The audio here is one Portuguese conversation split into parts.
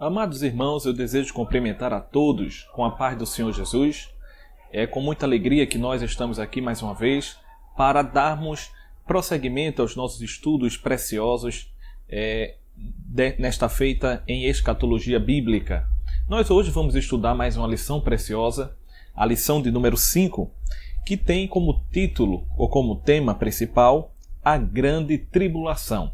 Amados irmãos, eu desejo cumprimentar a todos com a paz do Senhor Jesus. É com muita alegria que nós estamos aqui mais uma vez para darmos prosseguimento aos nossos estudos preciosos nesta feita em escatologia bíblica. Nós hoje vamos estudar mais uma lição preciosa, a lição de número 5, que tem como título ou como tema principal a grande tribulação.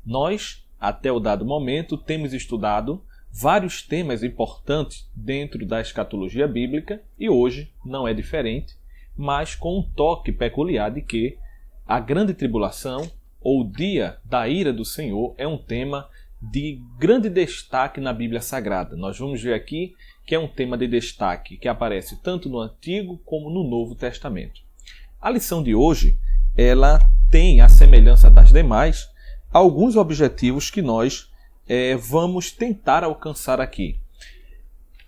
Nós, até o dado momento, temos estudado vários temas importantes dentro da escatologia bíblica e hoje não é diferente, mas com um toque peculiar de que a grande tribulação ou o dia da ira do Senhor é um tema de grande destaque na Bíblia Sagrada. Nós vamos ver aqui que é um tema de destaque que aparece tanto no Antigo como no Novo Testamento. A lição de hoje, ela tem a semelhança das demais alguns objetivos que nós vamos tentar alcançar aqui.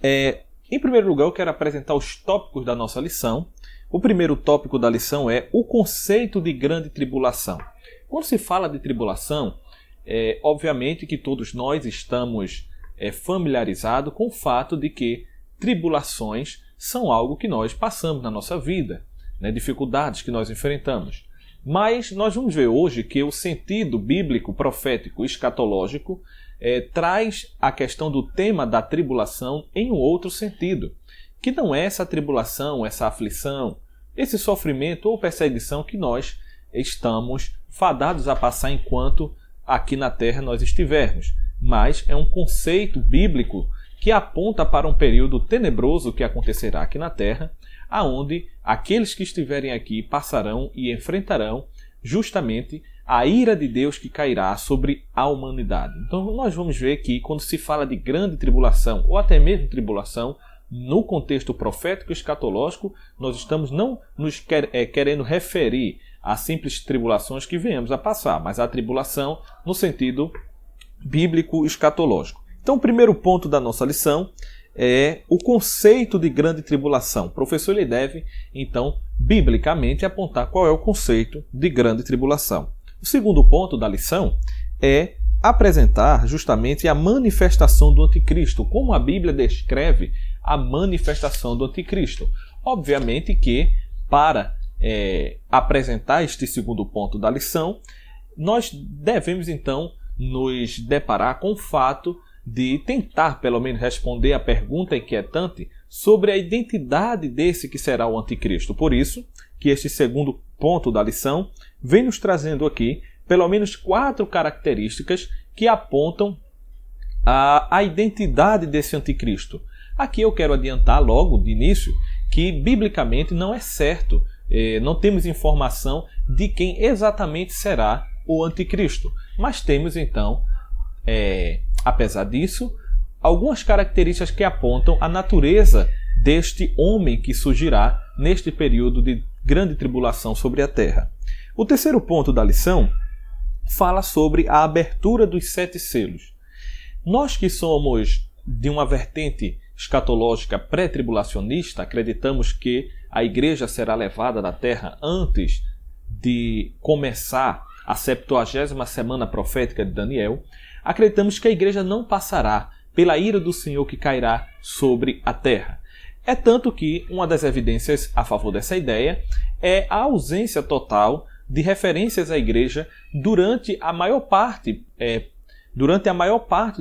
Em primeiro lugar, eu quero apresentar os tópicos da nossa lição. O primeiro tópico da lição é o conceito de grande tribulação. Quando se fala de tribulação, obviamente que todos nós estamos familiarizados com o fato de que tribulações são algo que nós passamos na nossa vida, dificuldades que nós enfrentamos. Mas nós vamos ver hoje que o sentido bíblico, profético, escatológico traz a questão do tema da tribulação em um outro sentido, que não é essa tribulação, essa aflição, esse sofrimento ou perseguição que nós estamos fadados a passar enquanto aqui na Terra nós estivermos, mas é um conceito bíblico que aponta para um período tenebroso que acontecerá aqui na Terra, aonde aqueles que estiverem aqui passarão e enfrentarão justamente a ira de Deus que cairá sobre a humanidade. Então nós vamos ver que quando se fala de grande tribulação ou até mesmo tribulação, no contexto profético escatológico, nós estamos não nos querendo referir a simples tribulações que venhamos a passar, mas a tribulação no sentido bíblico escatológico. Então o primeiro ponto da nossa lição é o conceito de grande tribulação. O professor ele deve, então, biblicamente apontar qual é o conceito de grande tribulação. O segundo ponto da lição é apresentar justamente a manifestação do anticristo, como a Bíblia descreve a manifestação do anticristo. Obviamente que, para apresentar este segundo ponto da lição, nós devemos, então, nos deparar com o fato de tentar, pelo menos, responder a pergunta inquietante sobre a identidade desse que será o anticristo. Por isso, que este segundo ponto da lição vem nos trazendo aqui, pelo menos 4 características que apontam a identidade desse anticristo. Aqui eu quero adiantar logo de início que, biblicamente, não é certo, não temos informação de quem exatamente será o anticristo. Mas temos, então, apesar disso, algumas características que apontam a natureza deste homem que surgirá neste período de grande tribulação sobre a terra. O terceiro ponto da lição fala sobre a abertura dos 7 selos. Nós que somos de uma vertente escatológica pré-tribulacionista, acreditamos que a igreja será levada da terra antes de começar a 70ª semana profética de Daniel. Acreditamos que a igreja não passará pela ira do Senhor que cairá sobre a terra. É tanto que uma das evidências a favor dessa ideia é a ausência total de referências à igreja durante a maior parte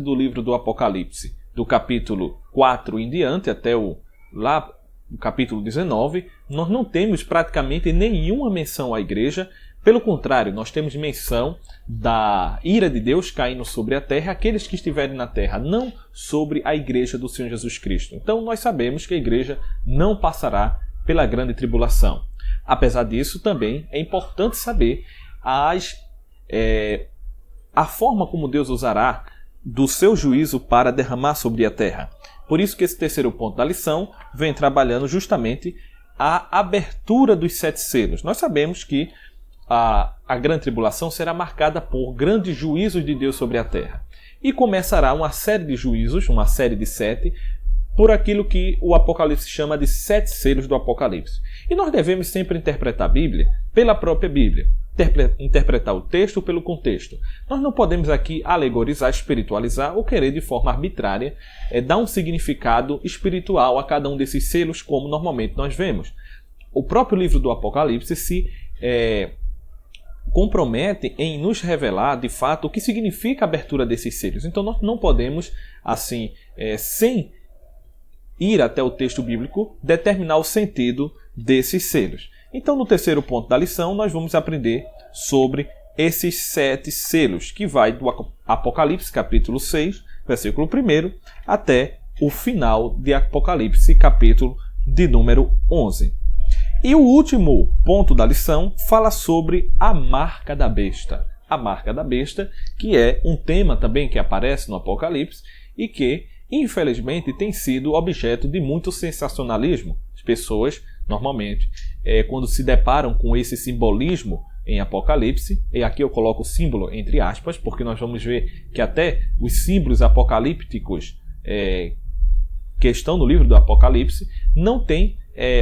do livro do Apocalipse, do capítulo 4 em diante até o capítulo 19, nós não temos praticamente nenhuma menção à igreja. Pelo contrário, nós temos menção da ira de Deus caindo sobre a terra, aqueles que estiverem na terra, não sobre a igreja do Senhor Jesus Cristo. Então nós sabemos que a igreja não passará pela grande tribulação. Apesar disso, também é importante saber a forma como Deus usará do seu juízo para derramar sobre a terra. Por isso que esse terceiro ponto da lição vem trabalhando justamente a abertura dos 7 selos. Nós sabemos que a grande tribulação será marcada por grandes juízos de Deus sobre a terra. E começará uma série de juízos, uma série de 7, por aquilo que o Apocalipse chama de 7 selos do Apocalipse. E nós devemos sempre interpretar a Bíblia pela própria Bíblia. interpretar o texto pelo contexto. Nós não podemos aqui alegorizar, espiritualizar ou querer de forma arbitrária dar um significado espiritual a cada um desses selos, como normalmente nós vemos. O próprio livro do Apocalipse se compromete em nos revelar, de fato, o que significa a abertura desses selos. Então nós não podemos, assim, sem ir até o texto bíblico, determinar o sentido desses selos. Então, no terceiro ponto da lição, nós vamos aprender sobre esses 7 selos, que vai do Apocalipse, capítulo 6, versículo 1, até o final de Apocalipse, capítulo de número 11. E o último ponto da lição fala sobre a marca da besta. A marca da besta, que é um tema também que aparece no Apocalipse e que, infelizmente, tem sido objeto de muito sensacionalismo. As pessoas, normalmente, quando se deparam com esse simbolismo em Apocalipse, e aqui eu coloco o símbolo entre aspas, porque nós vamos ver que até os símbolos apocalípticos que estão no livro do Apocalipse não têm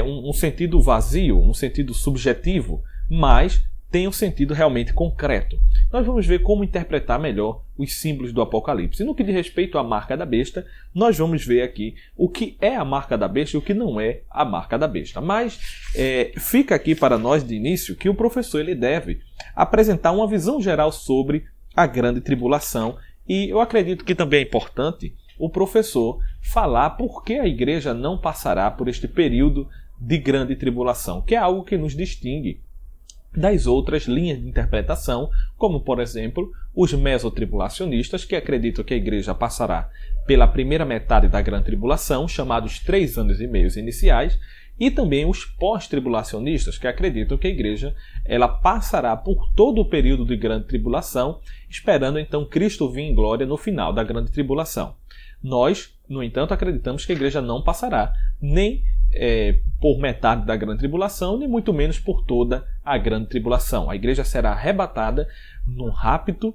um sentido vazio, um sentido subjetivo, mas tem um sentido realmente concreto. Nós vamos ver como interpretar melhor os símbolos do Apocalipse. E no que diz respeito à marca da besta, nós vamos ver aqui o que é a marca da besta e o que não é a marca da besta. Mas fica aqui para nós de início que o professor ele deve apresentar uma visão geral sobre a grande tribulação. E eu acredito que também é importante o professor falar por que a igreja não passará por este período de grande tribulação, que é algo que nos distingue das outras linhas de interpretação, como, por exemplo, os mesotribulacionistas, que acreditam que a igreja passará pela primeira metade da grande tribulação, chamados 3 anos e meio iniciais, e também os pós-tribulacionistas, que acreditam que a igreja ela passará por todo o período de grande tribulação, esperando então Cristo vir em glória no final da grande tribulação. Nós, no entanto, acreditamos que a igreja não passará nem por metade da grande tribulação, nem muito menos por toda a grande tribulação. A igreja será arrebatada num rapto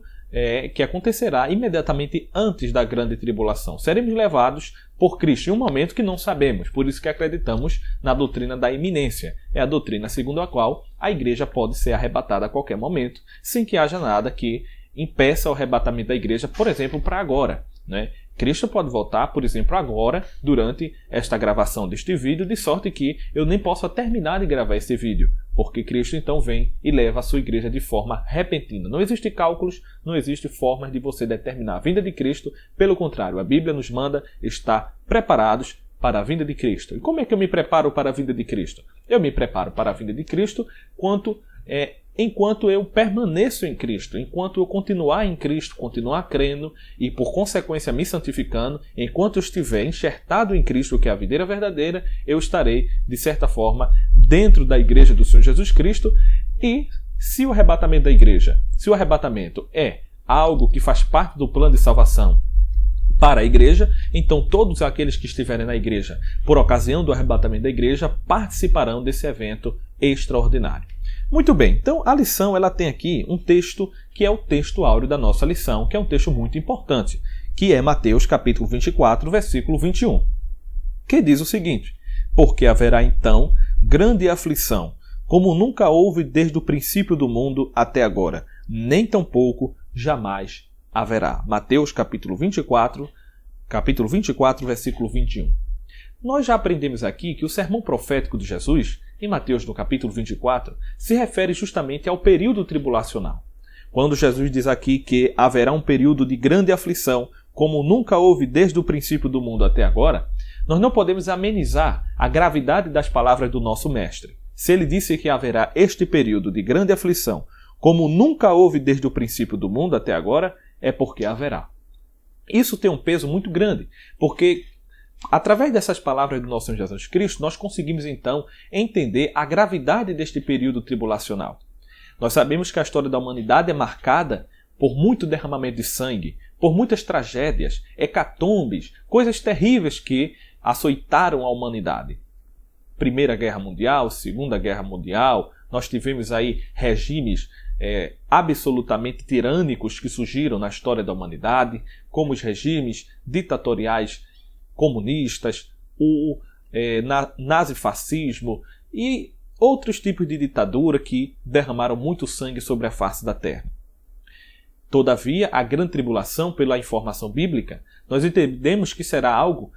que acontecerá imediatamente antes da grande tribulação. Seremos levados por Cristo em um momento que não sabemos, por isso que acreditamos na doutrina da iminência. É a doutrina segundo a qual a igreja pode ser arrebatada a qualquer momento, sem que haja nada que impeça o arrebatamento da igreja, por exemplo, para agora, né? Cristo pode voltar, por exemplo, agora, durante esta gravação deste vídeo, de sorte que eu nem possa terminar de gravar esse vídeo, porque Cristo então vem e leva a sua igreja de forma repentina. Não existe cálculos, não existe formas de você determinar a vinda de Cristo, pelo contrário, a Bíblia nos manda estar preparados para a vinda de Cristo. E como é que eu me preparo para a vinda de Cristo? Eu me preparo para a vinda de Cristo enquanto eu permaneço em Cristo, enquanto eu continuar em Cristo, continuar crendo e, por consequência, me santificando, enquanto eu estiver enxertado em Cristo, que é a videira verdadeira, eu estarei, de certa forma, dentro da igreja do Senhor Jesus Cristo. E se o arrebatamento da igreja, se o arrebatamento é algo que faz parte do plano de salvação para a igreja, então todos aqueles que estiverem na igreja por ocasião do arrebatamento da igreja participarão desse evento extraordinário. Muito bem, então a lição ela tem aqui um texto que é o texto áureo da nossa lição, que é um texto muito importante, que é Mateus capítulo 24, versículo 21, que diz o seguinte: porque haverá então grande aflição, como nunca houve desde o princípio do mundo até agora, nem tampouco jamais haverá. Mateus capítulo 24, versículo 21. Nós já aprendemos aqui que o sermão profético de Jesus, em Mateus no capítulo 24, se refere justamente ao período tribulacional. Quando Jesus diz aqui que haverá um período de grande aflição, como nunca houve desde o princípio do mundo até agora, nós não podemos amenizar a gravidade das palavras do nosso mestre. Se ele disse que haverá este período de grande aflição, como nunca houve desde o princípio do mundo até agora, é porque haverá. Isso tem um peso muito grande, porque através dessas palavras do nosso Senhor Jesus Cristo, nós conseguimos então entender a gravidade deste período tribulacional. Nós sabemos que a história da humanidade é marcada por muito derramamento de sangue, por muitas tragédias, hecatombes, coisas terríveis que açoitaram a humanidade. Primeira Guerra Mundial, Segunda Guerra Mundial, nós tivemos aí regimes absolutamente tirânicos que surgiram na história da humanidade, como os regimes ditatoriais comunistas, o nazifascismo e outros tipos de ditadura que derramaram muito sangue sobre a face da terra. Todavia, a grande tribulação, pela informação bíblica, nós entendemos que será algo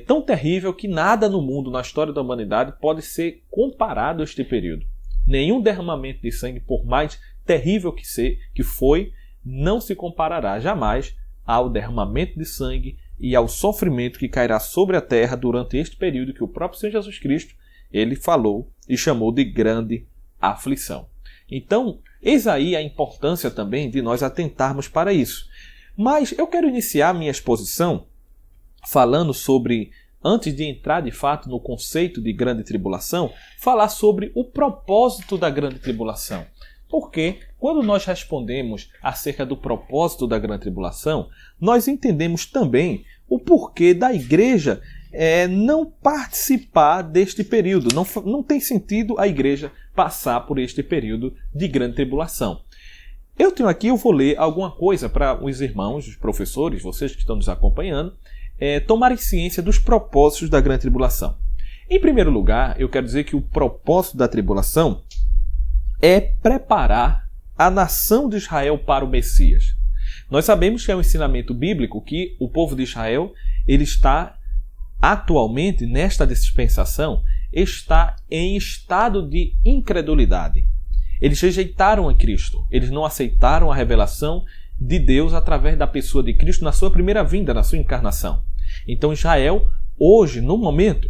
tão terrível que nada no mundo, na história da humanidade, pode ser comparado a este período. Nenhum derramamento de sangue, por mais terrível que foi, não se comparará jamais ao derramamento de sangue e ao sofrimento que cairá sobre a terra durante este período que o próprio Senhor Jesus Cristo ele falou e chamou de grande aflição. Então, eis aí a importância também de nós atentarmos para isso. Mas eu quero iniciar minha exposição falando sobre, antes de entrar de fato no conceito de grande tribulação, falar sobre o propósito da grande tribulação. Porque quando nós respondemos acerca do propósito da grande tribulação, nós entendemos também o porquê da igreja não participar deste período. Não tem sentido a igreja passar por este período de grande tribulação. Eu vou ler alguma coisa para os irmãos, os professores, vocês que estão nos acompanhando, tomarem ciência dos propósitos da grande tribulação. Em primeiro lugar, eu quero dizer que o propósito da tribulação é preparar a nação de Israel para o Messias. Nós sabemos que é um ensinamento bíblico que o povo de Israel ele está atualmente, nesta dispensação, está em estado de incredulidade. Eles rejeitaram a Cristo, eles não aceitaram a revelação de Deus através da pessoa de Cristo na sua primeira vinda, na sua encarnação. Então Israel, hoje, no momento,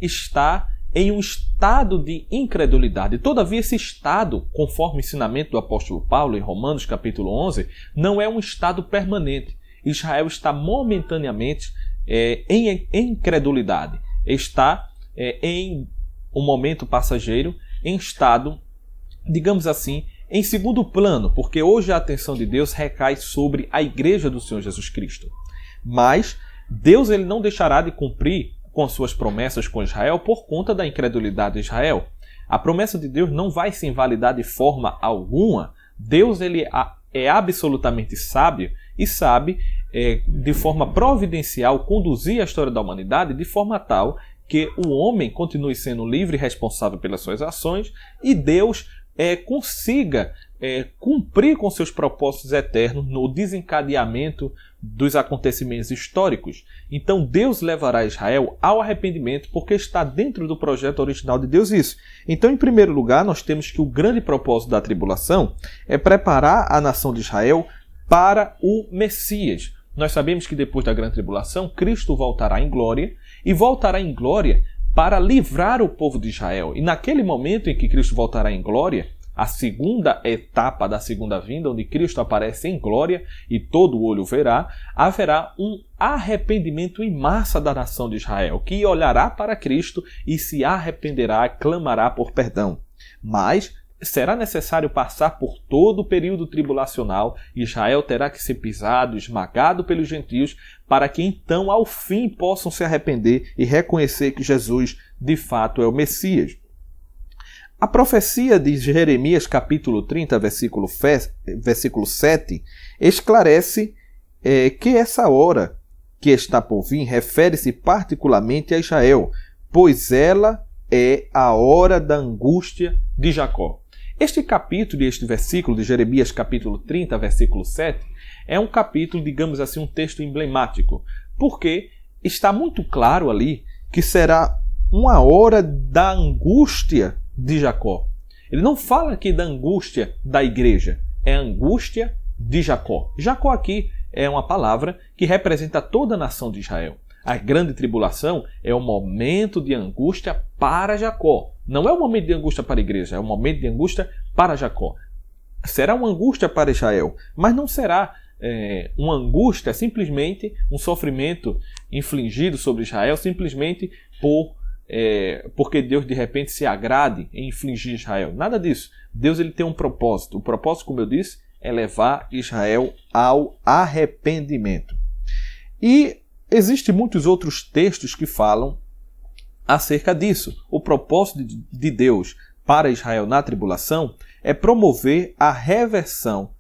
está em um estado de incredulidade. Todavia, esse estado, conforme o ensinamento do apóstolo Paulo em Romanos capítulo 11, não é um estado permanente. Israel está momentaneamente em incredulidade. Está em um momento passageiro, em estado, digamos assim, em segundo plano, porque hoje a atenção de Deus recai sobre a igreja do Senhor Jesus Cristo. Mas Deus ele não deixará de cumprir com suas promessas com Israel por conta da incredulidade de Israel. A promessa de Deus não vai se invalidar de forma alguma. Deus ele é absolutamente sábio e sabe, de forma providencial, conduzir a história da humanidade de forma tal que o homem continue sendo livre e responsável pelas suas ações e Deus consiga cumprir com seus propósitos eternos no desencadeamento dos acontecimentos históricos. Então Deus levará Israel ao arrependimento porque está dentro do projeto original de Deus isso. Então, em primeiro lugar, nós temos que o grande propósito da tribulação é preparar a nação de Israel para o Messias. Nós sabemos que depois da grande tribulação, Cristo voltará em glória e voltará em glória para livrar o povo de Israel. E naquele momento em que Cristo voltará em glória, a segunda etapa da segunda vinda, onde Cristo aparece em glória e todo o olho verá, haverá um arrependimento em massa da nação de Israel, que olhará para Cristo e se arrependerá, clamará por perdão. Mas será necessário passar por todo o período tribulacional. Israel terá que ser pisado, esmagado pelos gentios, para que então, ao fim, possam se arrepender e reconhecer que Jesus, de fato, é o Messias. A profecia de Jeremias, capítulo 30, versículo 7, esclarece que essa hora que está por vir refere-se particularmente a Israel, pois ela é a hora da angústia de Jacó. Este capítulo e este versículo de Jeremias, capítulo 30, versículo 7, é um capítulo, digamos assim, um texto emblemático, porque está muito claro ali que será uma hora da angústia de Jacó. Ele não fala aqui da angústia da igreja, é a angústia de Jacó. Jacó aqui é uma palavra que representa toda a nação de Israel. A grande tribulação é o momento de angústia para Jacó. Não é um momento de angústia para a igreja, é um momento de angústia para Jacó. Será uma angústia para Israel, mas não será uma angústia, simplesmente um sofrimento infligido sobre Israel, simplesmente porque Deus de repente se agrade em infligir Israel. Nada disso. Deus ele tem um propósito. O propósito, como eu disse, é levar Israel ao arrependimento. E existem muitos outros textos que falam acerca disso. O propósito de Deus para Israel na tribulação é promover a reversão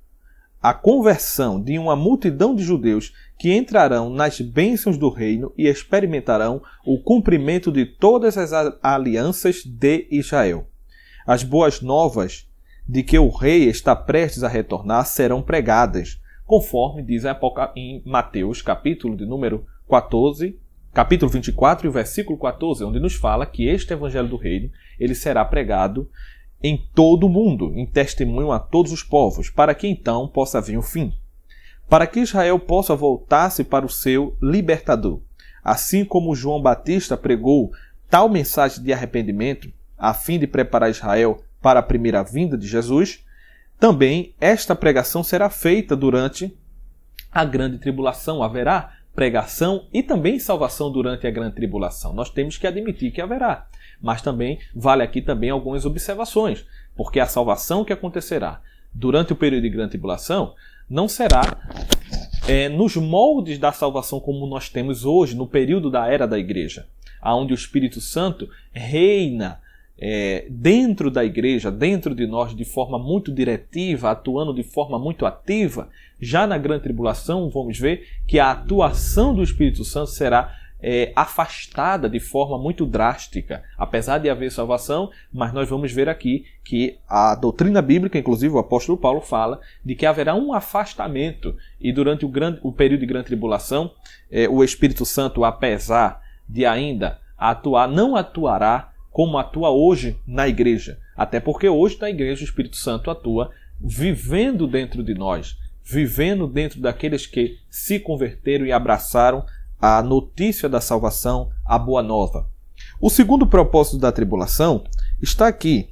a conversão de uma multidão de judeus que entrarão nas bênçãos do reino e experimentarão o cumprimento de todas as alianças de Israel. As boas novas de que o rei está prestes a retornar serão pregadas, conforme diz em Mateus, capítulo de número 14, capítulo 24 e o versículo 14, onde nos fala que este evangelho do reino ele será pregado em todo o mundo, em testemunho a todos os povos, para que então possa vir o fim. Para que Israel possa voltar-se para o seu libertador. Assim como João Batista pregou tal mensagem de arrependimento, a fim de preparar Israel para a primeira vinda de Jesus, também esta pregação será feita durante a grande tribulação. Haverá pregação e também salvação durante a grande tribulação. Nós temos que admitir que haverá. Mas também vale aqui também algumas observações, porque a salvação que acontecerá durante o período de grande tribulação não será nos moldes da salvação como nós temos hoje, no período da era da igreja, onde o Espírito Santo reina dentro da igreja, dentro de nós, de forma muito diretiva, atuando de forma muito ativa. Já na grande tribulação, vamos ver que a atuação do Espírito Santo será afastada de forma muito drástica, apesar de haver salvação, mas nós vamos ver aqui que a doutrina bíblica, inclusive o apóstolo Paulo fala, de que haverá um afastamento e durante o período de grande tribulação, o Espírito Santo, apesar de ainda atuar, não atuará como atua hoje na igreja, até porque hoje na igreja o Espírito Santo atua vivendo dentro de nós, vivendo dentro daqueles que se converteram e abraçaram a notícia da salvação, a boa nova. O segundo propósito da tribulação está aqui,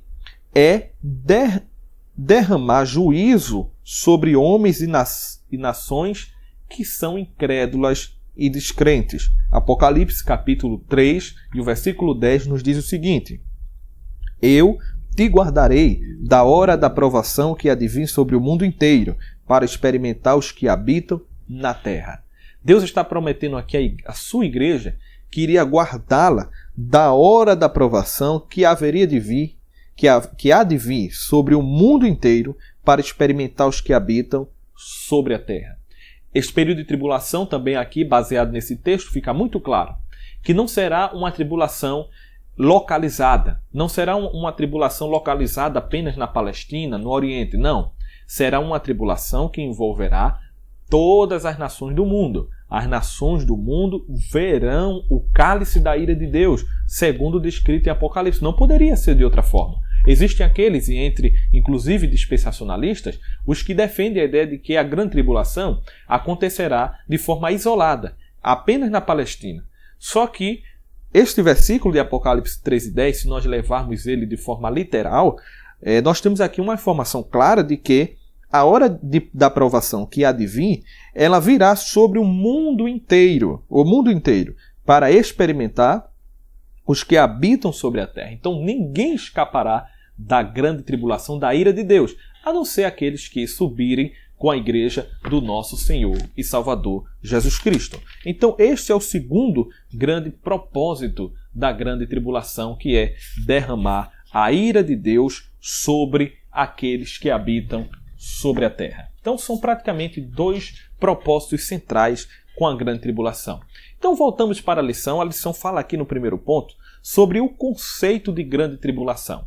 derramar juízo sobre homens e nações que são incrédulas e descrentes. Apocalipse capítulo 3 e o versículo 10 nos diz o seguinte: Eu te guardarei da hora da provação que há de vir sobre o mundo inteiro, para experimentar os que habitam na terra. Deus está prometendo aqui a sua igreja que iria guardá-la da hora da provação que haveria de vir, que há de vir sobre o mundo inteiro para experimentar os que habitam sobre a terra. Este período de tribulação também aqui, baseado nesse texto, fica muito claro que não será uma tribulação localizada, não será uma tribulação localizada apenas na Palestina, no Oriente, não. Será uma tribulação que envolverá todas as nações do mundo. As nações do mundo verão o cálice da ira de Deus, segundo descrito em Apocalipse. Não poderia ser de outra forma. Existem aqueles, inclusive dispensacionalistas, os que defendem a ideia de que a grande tribulação acontecerá de forma isolada, apenas na Palestina. Só que este versículo de Apocalipse 13:10, se nós levarmos ele de forma literal, nós temos aqui uma informação clara de que a hora da provação que há de vir, ela virá sobre o mundo inteiro, para experimentar os que habitam sobre a terra. Então ninguém escapará da grande tribulação, da ira de Deus, a não ser aqueles que subirem com a igreja do nosso Senhor e Salvador Jesus Cristo. Então este é o segundo grande propósito da grande tribulação, que é derramar a ira de Deus sobre aqueles que habitam sobre a terra. Então são praticamente dois propósitos centrais com a grande tribulação. Então voltamos para a lição fala aqui no primeiro ponto sobre o conceito de grande tribulação.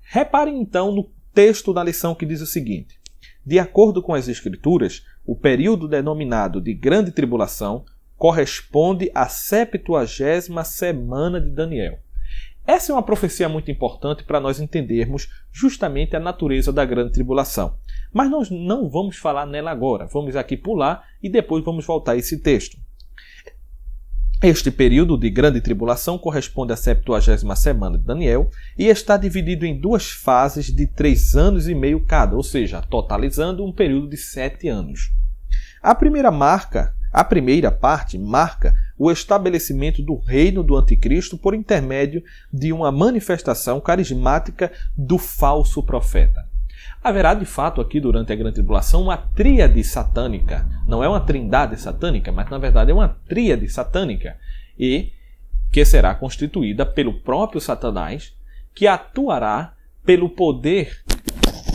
Reparem então no texto da lição que diz o seguinte: de acordo com as Escrituras, o período denominado de grande tribulação corresponde à 70ª semana de Daniel. Essa é uma profecia muito importante para nós entendermos justamente a natureza da grande tribulação. Mas nós não vamos falar nela agora. Vamos aqui pular e depois vamos voltar a esse texto. Este período de grande tribulação corresponde à 70ª semana de Daniel e está dividido em duas fases de 3 anos e meio cada, ou seja, totalizando um período de 7 anos. A primeira parte marca o estabelecimento do reino do anticristo por intermédio de uma manifestação carismática do falso profeta. Haverá de fato aqui durante a grande tribulação uma tríade satânica. Não é uma trindade satânica, mas na verdade é uma tríade satânica, e que será constituída pelo próprio Satanás, que atuará pelo poder,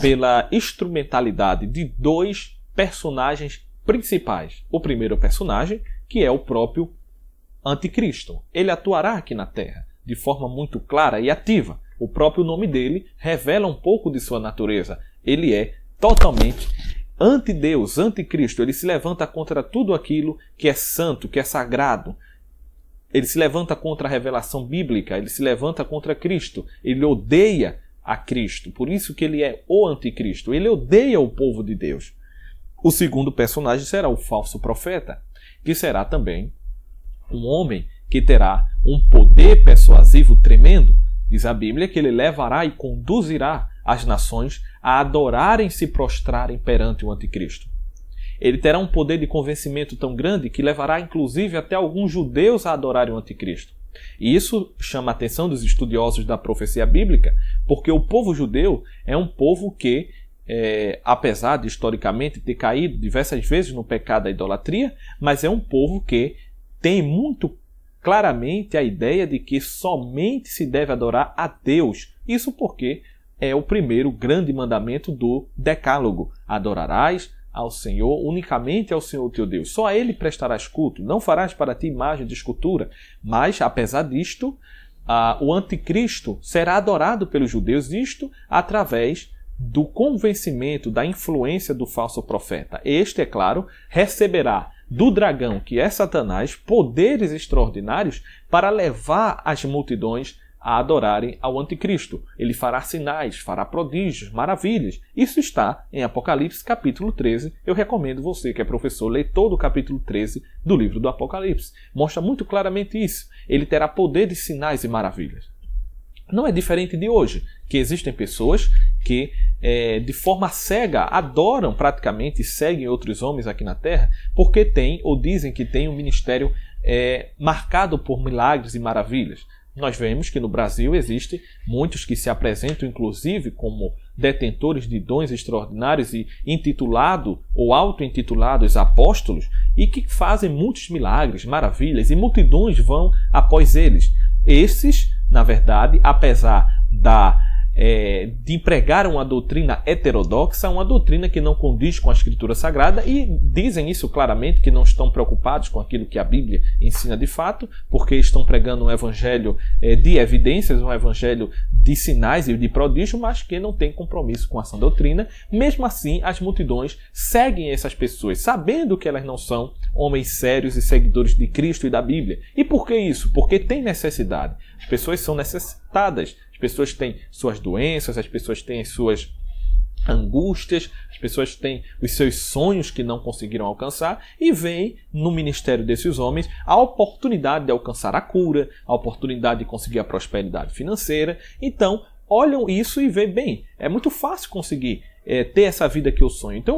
pela instrumentalidade de 2 personagens principais. O primeiro personagem, que é o próprio Anticristo. Ele atuará aqui na Terra de forma muito clara e ativa. O próprio nome dele revela um pouco de sua natureza. Ele é totalmente anti-Deus, anticristo. Ele se levanta contra tudo aquilo que é santo, que é sagrado. Ele se levanta contra a revelação bíblica, ele se levanta contra Cristo. Ele odeia a Cristo, por isso que ele é o anticristo. Ele odeia o povo de Deus. O segundo personagem será o falso profeta, que será também um homem que terá um poder persuasivo tremendo. Diz a Bíblia que ele levará e conduzirá as nações a adorarem e se prostrarem perante o anticristo. Ele terá um poder de convencimento tão grande que levará inclusive até alguns judeus a adorarem o anticristo. E isso chama a atenção dos estudiosos da profecia bíblica, porque o povo judeu é um povo que, apesar de historicamente ter caído diversas vezes no pecado da idolatria, mas é um povo que tem muito claramente a ideia de que somente se deve adorar a Deus. Isso porque é o primeiro grande mandamento do Decálogo. Adorarás ao Senhor, unicamente ao Senhor teu Deus. Só a Ele prestarás culto. Não farás para ti imagem de escultura. Mas, apesar disto, o anticristo será adorado pelos judeus, isto através do convencimento, da influência do falso profeta. Este, é claro, receberá do dragão, que é Satanás, poderes extraordinários para levar as multidões a adorarem ao anticristo. Ele fará sinais, fará prodígios, maravilhas. Isso está em Apocalipse capítulo 13. Eu recomendo você que é professor ler todo o capítulo 13 do livro do Apocalipse. Mostra muito claramente isso. Ele terá poder de sinais e maravilhas. Não é diferente de hoje, que existem pessoas que de forma cega adoram praticamente e seguem outros homens aqui na Terra porque têm ou dizem que têm um ministério marcado por milagres e maravilhas. Nós vemos que no Brasil existem muitos que se apresentam inclusive como detentores de dons extraordinários e intitulado ou auto-intitulados apóstolos e que fazem muitos milagres, maravilhas e multidões vão após eles. Esses, na verdade, apesar de empregar uma doutrina heterodoxa, uma doutrina que não condiz com a Escritura Sagrada, e dizem isso claramente, que não estão preocupados com aquilo que a Bíblia ensina de fato, porque estão pregando um evangelho de evidências, um evangelho de sinais e de prodígio, mas que não tem compromisso com essa doutrina. Mesmo assim, as multidões seguem essas pessoas, sabendo que elas não são homens sérios e seguidores de Cristo e da Bíblia. E por que isso? Porque tem necessidade. As pessoas são necessitadas. As pessoas têm suas doenças, as pessoas têm as suas angústias, as pessoas têm os seus sonhos que não conseguiram alcançar e veem no ministério desses homens a oportunidade de alcançar a cura, a oportunidade de conseguir a prosperidade financeira. Então, olham isso e veem, bem, é muito fácil conseguir ter essa vida que eu sonho. Então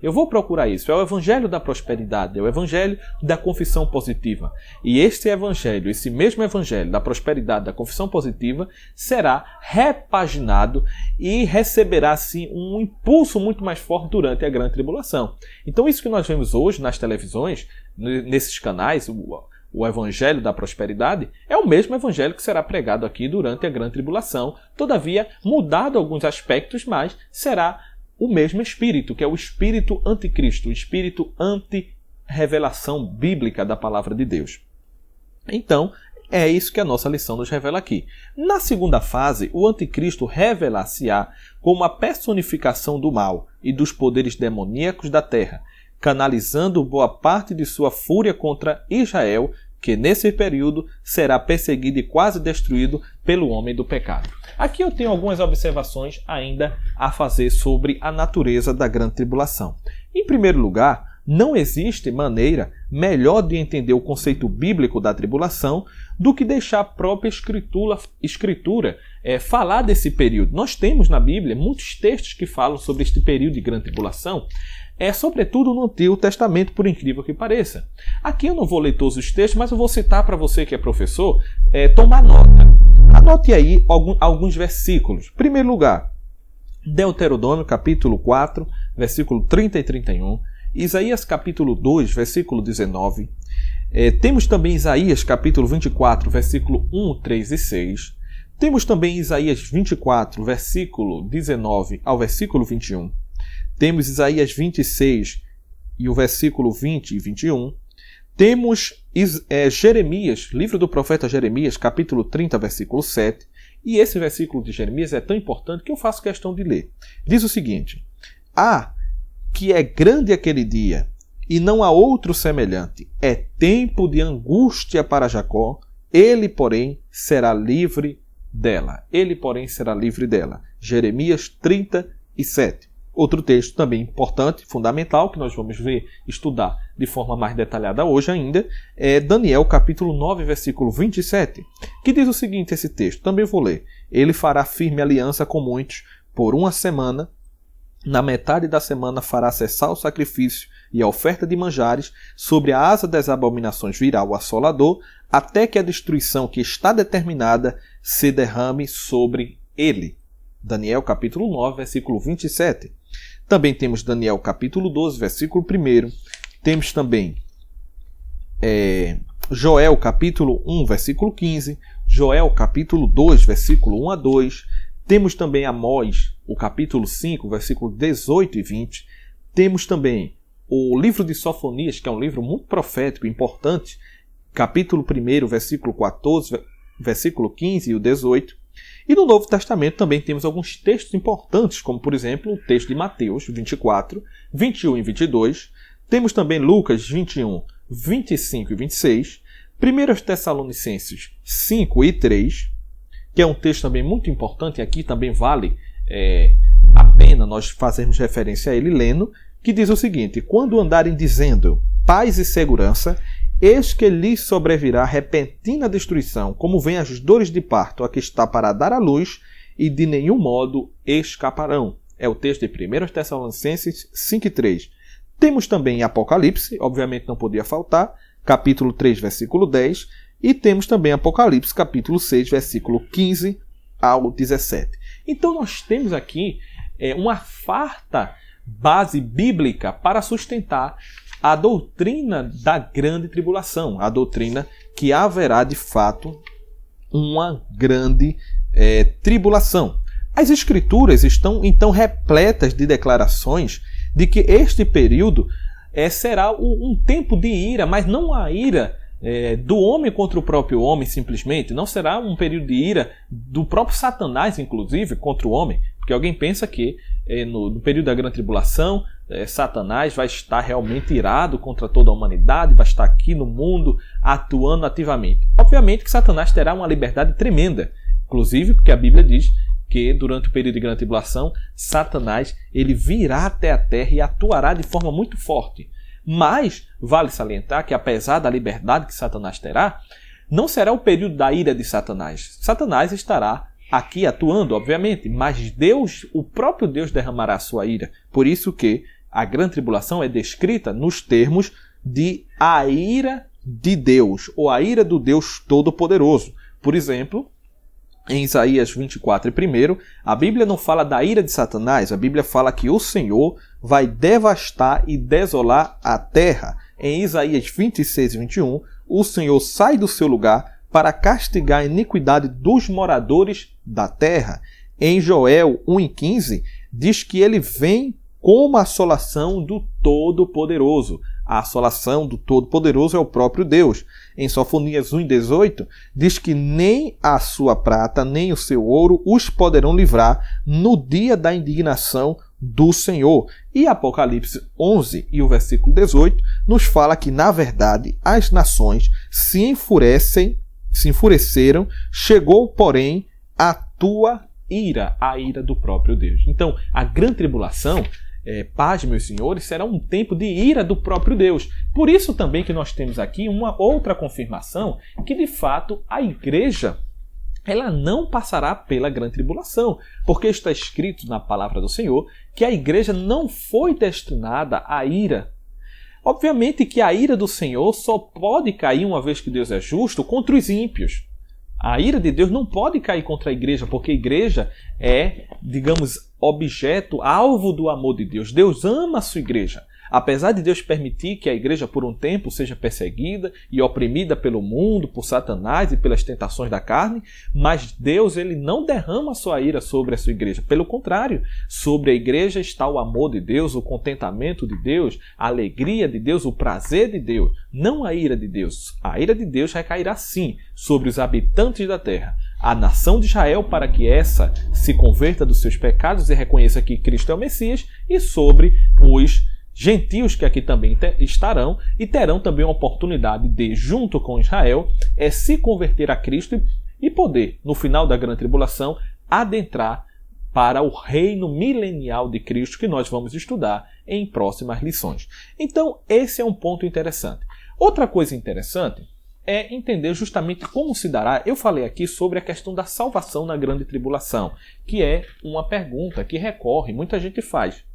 eu vou procurar isso. É o evangelho da prosperidade, é o evangelho da confissão positiva. E este evangelho, esse mesmo evangelho da prosperidade, da confissão positiva, será repaginado e receberá, assim, um impulso muito mais forte durante a grande tribulação. Então isso que nós vemos hoje nas televisões, nesses canais, o evangelho da prosperidade, é o mesmo evangelho que será pregado aqui durante a grande tribulação, todavia mudado alguns aspectos, mas será o mesmo espírito, que é o espírito anticristo, o espírito anti-revelação bíblica da palavra de Deus. Então, é isso que a nossa lição nos revela aqui. Na segunda fase, o anticristo revelar-se-á como a personificação do mal e dos poderes demoníacos da terra, canalizando boa parte de sua fúria contra Israel, que nesse período será perseguido e quase destruído pelo homem do pecado. Aqui eu tenho algumas observações ainda a fazer sobre a natureza da grande tribulação. Em primeiro lugar, não existe maneira melhor de entender o conceito bíblico da tribulação do que deixar a própria Escritura falar desse período. Nós temos na Bíblia muitos textos que falam sobre este período de grande tribulação, sobretudo no Antigo Testamento, por incrível que pareça. Aqui eu não vou ler todos os textos, mas eu vou citar para você que é professor, tomar nota. Anote aí alguns versículos. Em primeiro lugar, Deuteronômio capítulo 4, versículo 30 e 31. Isaías capítulo 2, versículo 19. Temos também Isaías capítulo 24, versículo 1, 3 e 6. Temos também Isaías 24, versículo 19 ao versículo 21. temos Isaías 26 e o versículo 20 e 21. Temos Jeremias, livro do profeta Jeremias, capítulo 30, versículo 7. E esse versículo de Jeremias é tão importante que eu faço questão de ler. Diz o seguinte: que é grande aquele dia, e não há outro semelhante. É tempo de angústia para Jacó, ele, porém, será livre dela. Ele, porém, será livre dela. Jeremias 37. Outro texto também importante, fundamental, que nós vamos estudar de forma mais detalhada hoje ainda, é Daniel capítulo 9, versículo 27, que diz o seguinte, esse texto, também vou ler. Ele fará firme aliança com muitos por uma semana, na metade da semana fará cessar o sacrifício e a oferta de manjares, sobre a asa das abominações virá o assolador, até que a destruição que está determinada se derrame sobre ele. Daniel capítulo 9, versículo 27. Também temos Daniel capítulo 12, versículo 1. Temos também Joel capítulo 1, versículo 15. Joel capítulo 2, versículo 1 a 2. Temos também Amós, o capítulo 5, versículo 18 e 20. Temos também o livro de Sofonias, que é um livro muito profético, importante, capítulo 1, versículo 14, versículo 15 e o 18. E no Novo Testamento também temos alguns textos importantes, como por exemplo o texto de Mateus 24, 21 e 22. Temos também Lucas 21, 25 e 26. 1 Tessalonicenses 5 e 3, que é um texto também muito importante, e aqui também vale a pena nós fazermos referência a ele lendo, que diz o seguinte: quando andarem dizendo paz e segurança, eis que lhes sobrevirá repentina destruição, como vem as dores de parto a que está para dar à luz, e de nenhum modo escaparão. É o texto de 1 Tessalonicenses 5:3. Temos também Apocalipse, obviamente não podia faltar, capítulo 3, versículo 10, e temos também Apocalipse, capítulo 6, versículo 15 ao 17. Então nós temos aqui uma farta base bíblica para sustentar a doutrina da grande tribulação, a doutrina que haverá de fato uma grande tribulação. As Escrituras estão então repletas de declarações de que este período será um tempo de ira, mas não a ira do homem contra o próprio homem simplesmente, não será um período de ira do próprio Satanás, inclusive, contra o homem, porque alguém pensa que no período da grande tribulação, Satanás vai estar realmente irado contra toda a humanidade, vai estar aqui no mundo atuando ativamente. Obviamente que Satanás terá uma liberdade tremenda, inclusive porque a Bíblia diz que durante o período de grande tribulação, Satanás ele virá até a terra e atuará de forma muito forte. Mas vale salientar que apesar da liberdade que Satanás terá, não será o período da ira de Satanás. Satanás estará aqui atuando, obviamente, mas Deus, o próprio Deus derramará a sua ira. Por isso que a grande tribulação é descrita nos termos de a ira de Deus, ou a ira do Deus Todo-Poderoso. Por exemplo, em Isaías 24, a Bíblia não fala da ira de Satanás, a Bíblia fala que o Senhor vai devastar e desolar a terra. Em Isaías 26 e 21, o Senhor sai do seu lugar para castigar a iniquidade dos moradores da terra. Em Joel 1 e 15, diz que ele vem como a assolação do Todo-Poderoso. A assolação do Todo-Poderoso é o próprio Deus. Em Sofonias 1 e 18, diz que nem a sua prata, nem o seu ouro os poderão livrar no dia da indignação do Senhor. E Apocalipse 11 e o versículo 18 nos fala que, na verdade, as nações se enfureceram, chegou, porém, a tua ira, a ira do próprio Deus. Então, a grande tribulação, paz, meus senhores, será um tempo de ira do próprio Deus. Por isso também que nós temos aqui uma outra confirmação que, de fato, a igreja ela não passará pela grande tribulação, porque está escrito na palavra do Senhor que a igreja não foi destinada à ira. Obviamente que a ira do Senhor só pode cair, uma vez que Deus é justo, contra os ímpios. A ira de Deus não pode cair contra a igreja, porque a igreja é, digamos, objeto, alvo do amor de Deus. Deus ama a sua igreja. Apesar de Deus permitir que a igreja por um tempo seja perseguida e oprimida pelo mundo, por Satanás e pelas tentações da carne, mas Deus ele não derrama a sua ira sobre a sua igreja. Pelo contrário, sobre a igreja está o amor de Deus, o contentamento de Deus, a alegria de Deus, o prazer de Deus, não a ira de Deus. A ira de Deus recairá sim sobre os habitantes da terra, a nação de Israel, para que essa se converta dos seus pecados e reconheça que Cristo é o Messias, e sobre os gentios que aqui também estarão e terão também a oportunidade de, junto com Israel, se converter a Cristo e poder, no final da grande tribulação, adentrar para o reino milenial de Cristo, que nós vamos estudar em próximas lições. Então, esse é um ponto interessante. Outra coisa interessante é entender justamente como se dará. Eu falei aqui sobre a questão da salvação na grande tribulação, que é uma pergunta que recorre, muita gente faz.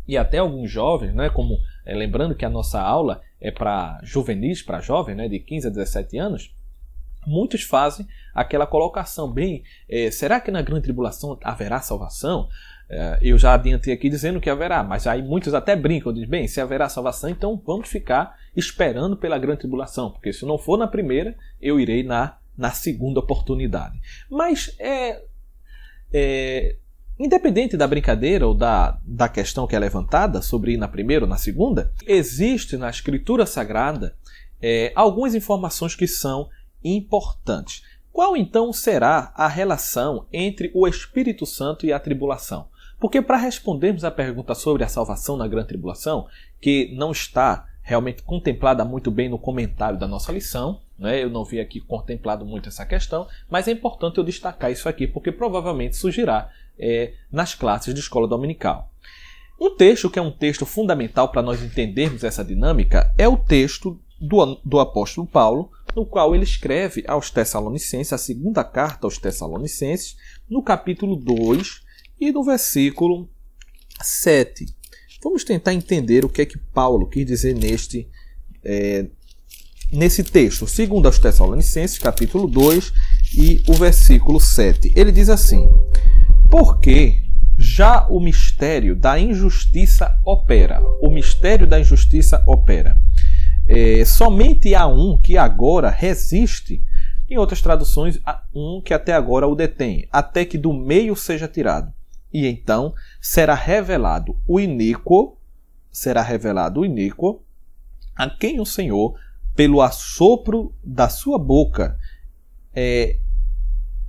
E até alguns jovens, né, como lembrando que a nossa aula é para juvenis, para jovens, né, de 15 a 17 anos, muitos fazem aquela colocação, será que na grande tribulação haverá salvação? Eu já adiantei aqui dizendo que haverá, mas aí muitos até brincam, dizem, se haverá salvação, então vamos ficar esperando pela grande tribulação, porque se não for na primeira, eu irei na segunda oportunidade. Mas independente da brincadeira ou da questão que é levantada sobre ir na primeira ou na segunda, existe na Escritura Sagrada algumas informações que são importantes. Qual então será a relação entre o Espírito Santo e a tribulação? Porque para respondermos a pergunta sobre a salvação na grande tribulação, que não está realmente contemplada muito bem no comentário da nossa lição, né? Eu não vi aqui contemplado muito essa questão, mas é importante eu destacar isso aqui, porque provavelmente surgirá nas classes de escola dominical. Um texto que é um texto fundamental para nós entendermos essa dinâmica é o texto do apóstolo Paulo, no qual ele escreve aos Tessalonicenses, a segunda carta aos Tessalonicenses, no capítulo 2 e no versículo 7. Vamos tentar entender o que é que Paulo quis dizer nesse texto. Segundo aos Tessalonicenses, capítulo 2 e o versículo 7. Ele diz assim: porque já o mistério da injustiça opera. O mistério da injustiça opera. Somente há um que agora resiste, em outras traduções, há um que até agora o detém, até que do meio seja tirado. E então será revelado o iníquo, a quem o Senhor, pelo assopro da sua boca,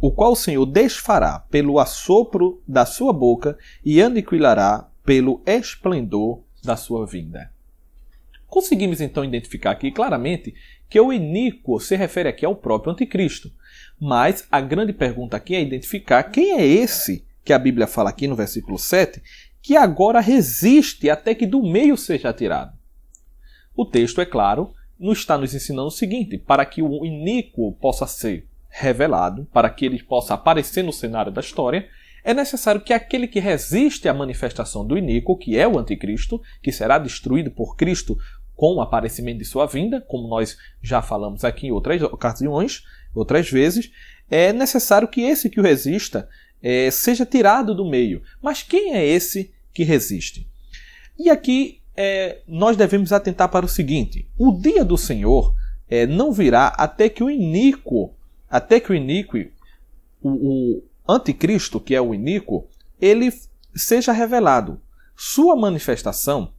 o qual o Senhor desfará pelo assopro da sua boca e aniquilará pelo esplendor da sua vinda. Conseguimos então identificar aqui claramente que o iníquo se refere aqui ao próprio anticristo. Mas a grande pergunta aqui é identificar quem é esse que a Bíblia fala aqui no versículo 7, que agora resiste até que do meio seja tirado. O texto, é claro, está nos ensinando o seguinte: para que o iníquo possa ser revelado, para que ele possa aparecer no cenário da história, é necessário que aquele que resiste à manifestação do iníquo, que é o anticristo, que será destruído por Cristo com o aparecimento de sua vinda, como nós já falamos aqui em outras ocasiões, outras vezes, é necessário que esse que o resista seja tirado do meio. Mas quem é esse que resiste? E aqui nós devemos atentar para o seguinte: o dia do Senhor não virá até que o iníquo, o anticristo, que é o iníquo, ele seja revelado. Sua manifestação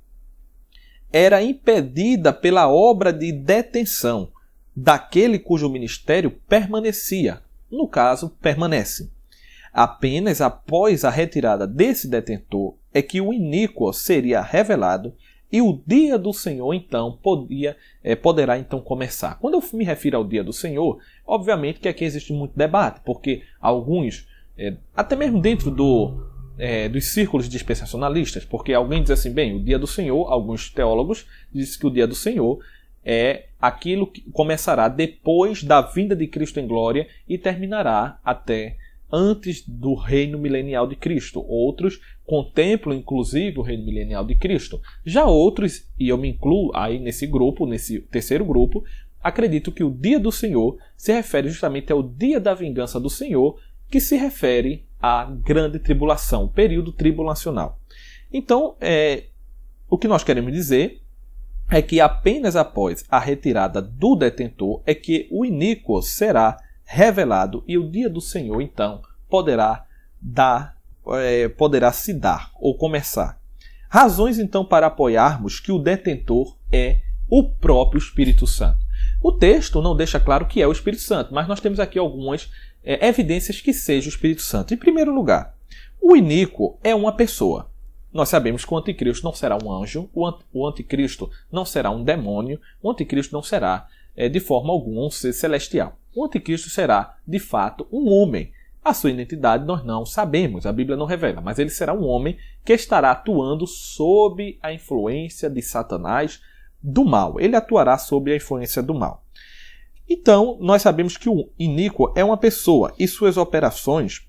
era impedida pela obra de detenção daquele cujo ministério permanecia. No caso, permanece. Apenas após a retirada desse detentor é que o iníquo seria revelado e o dia do Senhor, então, poderá então começar. Quando eu me refiro ao dia do Senhor, obviamente que aqui existe muito debate, porque alguns, até mesmo dentro dos círculos dispensacionalistas, porque alguém diz assim, o dia do Senhor, alguns teólogos dizem que o dia do Senhor é aquilo que começará depois da vinda de Cristo em glória e terminará até antes do reino milenial de Cristo. Outros contemplam inclusive o reino milenial de Cristo. Já outros, e eu me incluo aí nesse grupo, nesse terceiro grupo, acredito que o dia do Senhor se refere justamente ao dia da vingança do Senhor, que se refere à grande tribulação, o período tribulacional. Então, o que nós queremos dizer é que apenas após a retirada do detentor é que o iníquo será revelado e o dia do Senhor, então, poderá se dar ou começar. Razões, então, para apoiarmos que o detentor é o próprio Espírito Santo. O texto não deixa claro que é o Espírito Santo, mas nós temos aqui algumas evidências que seja o Espírito Santo. Em primeiro lugar, o iníquo é uma pessoa. Nós sabemos que o anticristo não será um anjo, o anticristo não será um demônio, o anticristo não será, de forma alguma, um ser celestial. O anticristo será, de fato, um homem. A sua identidade nós não sabemos, a Bíblia não revela, mas ele será um homem que estará atuando sob a influência de Satanás, do mal. Ele atuará sob a influência do mal. Então, nós sabemos que o iníquo é uma pessoa e suas operações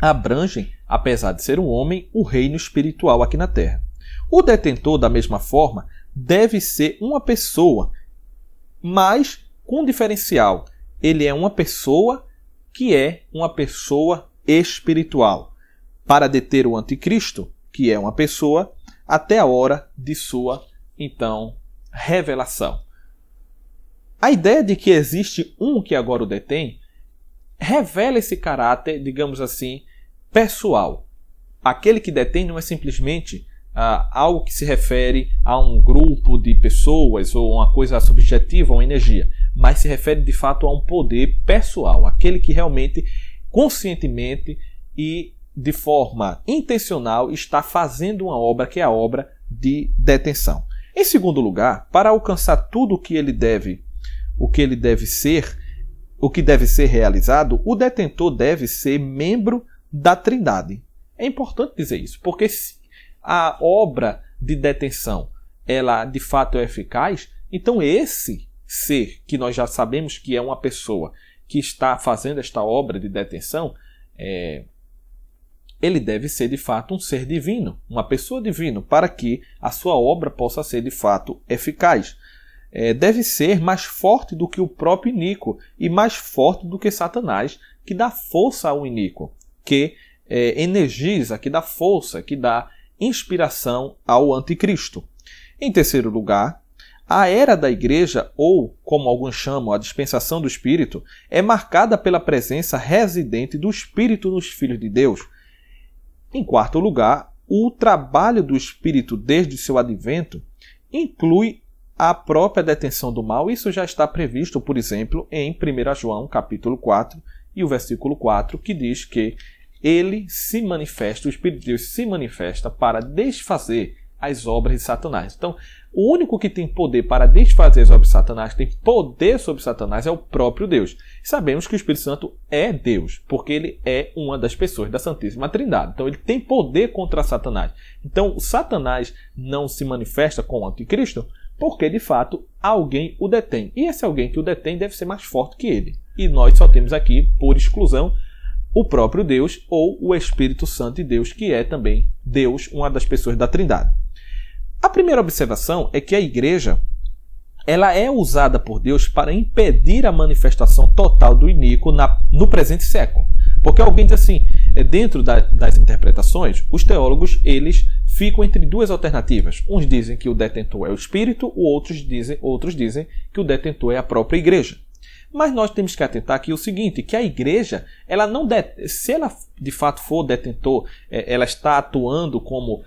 abrangem, apesar de ser um homem, o reino espiritual aqui na Terra. O detentor, da mesma forma, deve ser uma pessoa, mas com um diferencial. Ele é uma pessoa que é uma pessoa espiritual, para deter o anticristo, que é uma pessoa, até a hora de sua, então, revelação. A ideia de que existe um que agora o detém revela esse caráter, digamos assim, pessoal. Aquele que detém não é simplesmente algo que se refere a um grupo de pessoas ou uma coisa subjetiva, uma energia, mas se refere de fato a um poder pessoal, aquele que realmente, conscientemente e de forma intencional está fazendo uma obra que é a obra de detenção. Em segundo lugar, para alcançar tudo o que deve ser realizado, o detentor deve ser membro da Trindade. É importante dizer isso, porque se a obra de detenção ela de fato é eficaz, então esse ser, que nós já sabemos que é uma pessoa que está fazendo esta obra de detenção, ele deve ser de fato um ser divino, uma pessoa divina, para que a sua obra possa ser de fato eficaz. Deve ser mais forte do que o próprio iníquo e mais forte do que Satanás, que dá força ao iníquo, que energiza, que dá força, que dá inspiração ao anticristo. Em terceiro lugar, a era da igreja, ou como alguns chamam, a dispensação do Espírito, é marcada pela presença residente do Espírito nos filhos de Deus. Em quarto lugar, o trabalho do Espírito desde seu advento inclui a própria detenção do mal. Isso já está previsto, por exemplo, em 1 João, capítulo 4, e o versículo 4, que diz que ele se manifesta, o Espírito de Deus se manifesta para desfazer as obras de Satanás. Então, o único que tem poder para desfazer as obras de Satanás, tem poder sobre Satanás, é o próprio Deus. Sabemos que o Espírito Santo é Deus, porque ele é uma das pessoas da Santíssima Trindade. Então, ele tem poder contra Satanás. Então, o Satanás não se manifesta com o anticristo porque, de fato, alguém o detém. E esse alguém que o detém deve ser mais forte que ele. E nós só temos aqui, por exclusão, o próprio Deus ou o Espírito Santo de Deus, que é também Deus, uma das pessoas da Trindade. A primeira observação é que a igreja ela é usada por Deus para impedir a manifestação total do iníquo no presente século. Porque alguém diz assim, dentro das interpretações, os teólogos eles ficam entre duas alternativas. Uns dizem que o detentor é o Espírito, outros dizem que o detentor é a própria igreja. Mas nós temos que atentar aqui o seguinte, que a igreja, ela não se ela de fato for detentor, ela está atuando como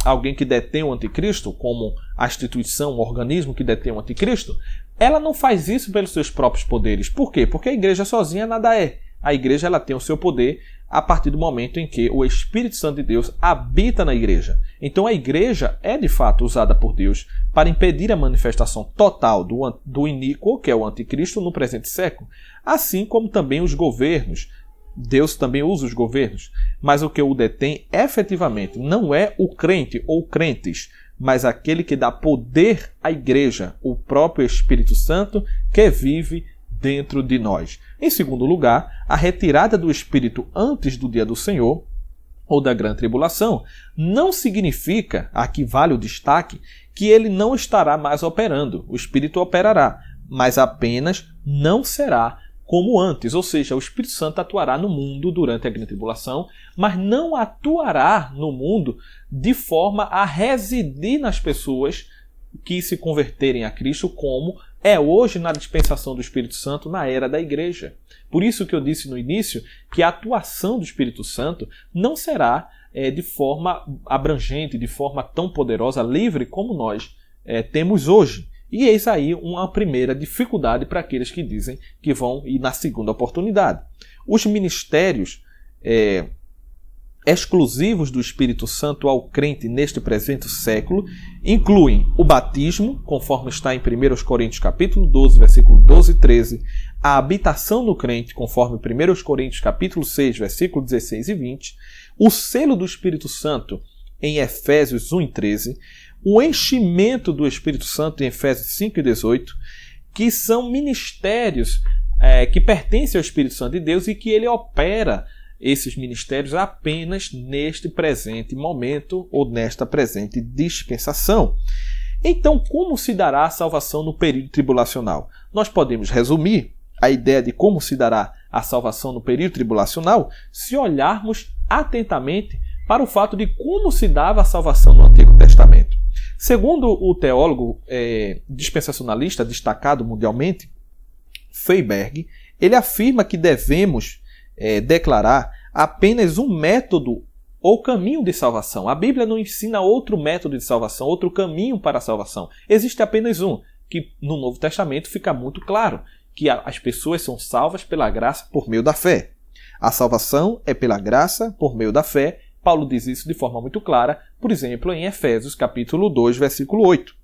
alguém que detém o anticristo, como a instituição, o organismo que detém o anticristo, ela não faz isso pelos seus próprios poderes. Por quê? Porque a igreja sozinha nada é. A igreja ela tem o seu poder a partir do momento em que o Espírito Santo de Deus habita na igreja. Então a igreja é de fato usada por Deus para impedir a manifestação total do iníquo, que é o anticristo, no presente século. Assim como também os governos. Deus também usa os governos, mas o que o detém efetivamente não é o crente ou crentes, mas aquele que dá poder à igreja, o próprio Espírito Santo que vive dentro de nós. Em segundo lugar, a retirada do Espírito antes do dia do Senhor, ou da grande tribulação, não significa, aqui vale o destaque, que ele não estará mais operando. O Espírito operará, mas apenas não será como antes, ou seja, o Espírito Santo atuará no mundo durante a grande tribulação, mas não atuará no mundo de forma a residir nas pessoas que se converterem a Cristo, como é hoje na dispensação do Espírito Santo na era da igreja. Por isso que eu disse no início que a atuação do Espírito Santo não será de forma abrangente, de forma tão poderosa, livre como nós temos hoje. E eis aí uma primeira dificuldade para aqueles que dizem que vão ir na segunda oportunidade. Os ministérios exclusivos do Espírito Santo ao crente neste presente século incluem o batismo, conforme está em 1 Coríntios capítulo 12, versículo 12 e 13, a habitação no crente, conforme 1 Coríntios capítulo 6, versículo 16 e 20, o selo do Espírito Santo em Efésios 1 e 13, o enchimento do Espírito Santo em Efésios 5 e 18, que são ministérios que pertencem ao Espírito Santo de Deus e que ele opera esses ministérios apenas neste presente momento ou nesta presente dispensação. Então, como se dará a salvação no período tribulacional? Nós podemos resumir a ideia de como se dará a salvação no período tribulacional se olharmos atentamente para o fato de como se dava a salvação no Antigo Testamento. Segundo o teólogo dispensacionalista destacado mundialmente, Feiberg, ele afirma que devemos declarar apenas um método ou caminho de salvação. A Bíblia não ensina outro método de salvação, outro caminho para a salvação. Existe apenas um, que no Novo Testamento fica muito claro, que as pessoas são salvas pela graça por meio da fé. A salvação é pela graça por meio da fé. Paulo diz isso de forma muito clara, por exemplo, em Efésios capítulo 2, versículo 8.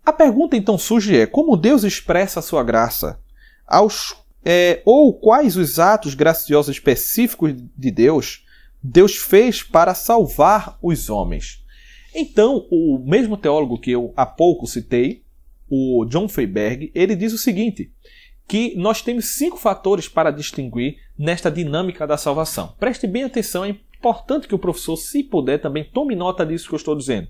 A pergunta então surge como Deus expressa a sua graça? Ou quais os atos graciosos específicos de Deus fez para salvar os homens? Então, o mesmo teólogo que eu há pouco citei, o John Feiberg, ele diz o seguinte, que nós temos 5 fatores para distinguir nesta dinâmica da salvação. Preste bem atenção, é importante que o professor, se puder, também tome nota disso que eu estou dizendo.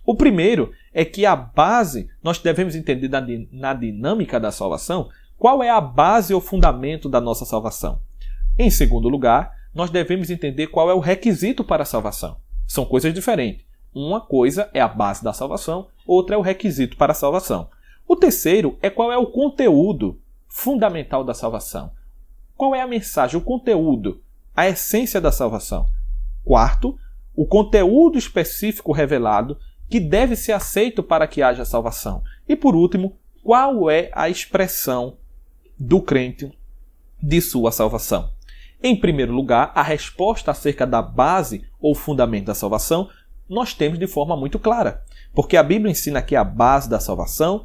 O primeiro é que a base, nós devemos entender na dinâmica da salvação, qual é a base ou fundamento da nossa salvação. Em segundo lugar, nós devemos entender qual é o requisito para a salvação. São coisas diferentes. Uma coisa é a base da salvação, outra é o requisito para a salvação. O terceiro é qual é o conteúdo fundamental da salvação. Qual é a mensagem, o conteúdo, a essência da salvação. Quarto, o conteúdo específico revelado que deve ser aceito para que haja salvação. E por último, qual é a expressão do crente de sua salvação. Em primeiro lugar, a resposta acerca da base ou fundamento da salvação nós temos de forma muito clara, porque a Bíblia ensina que a base da salvação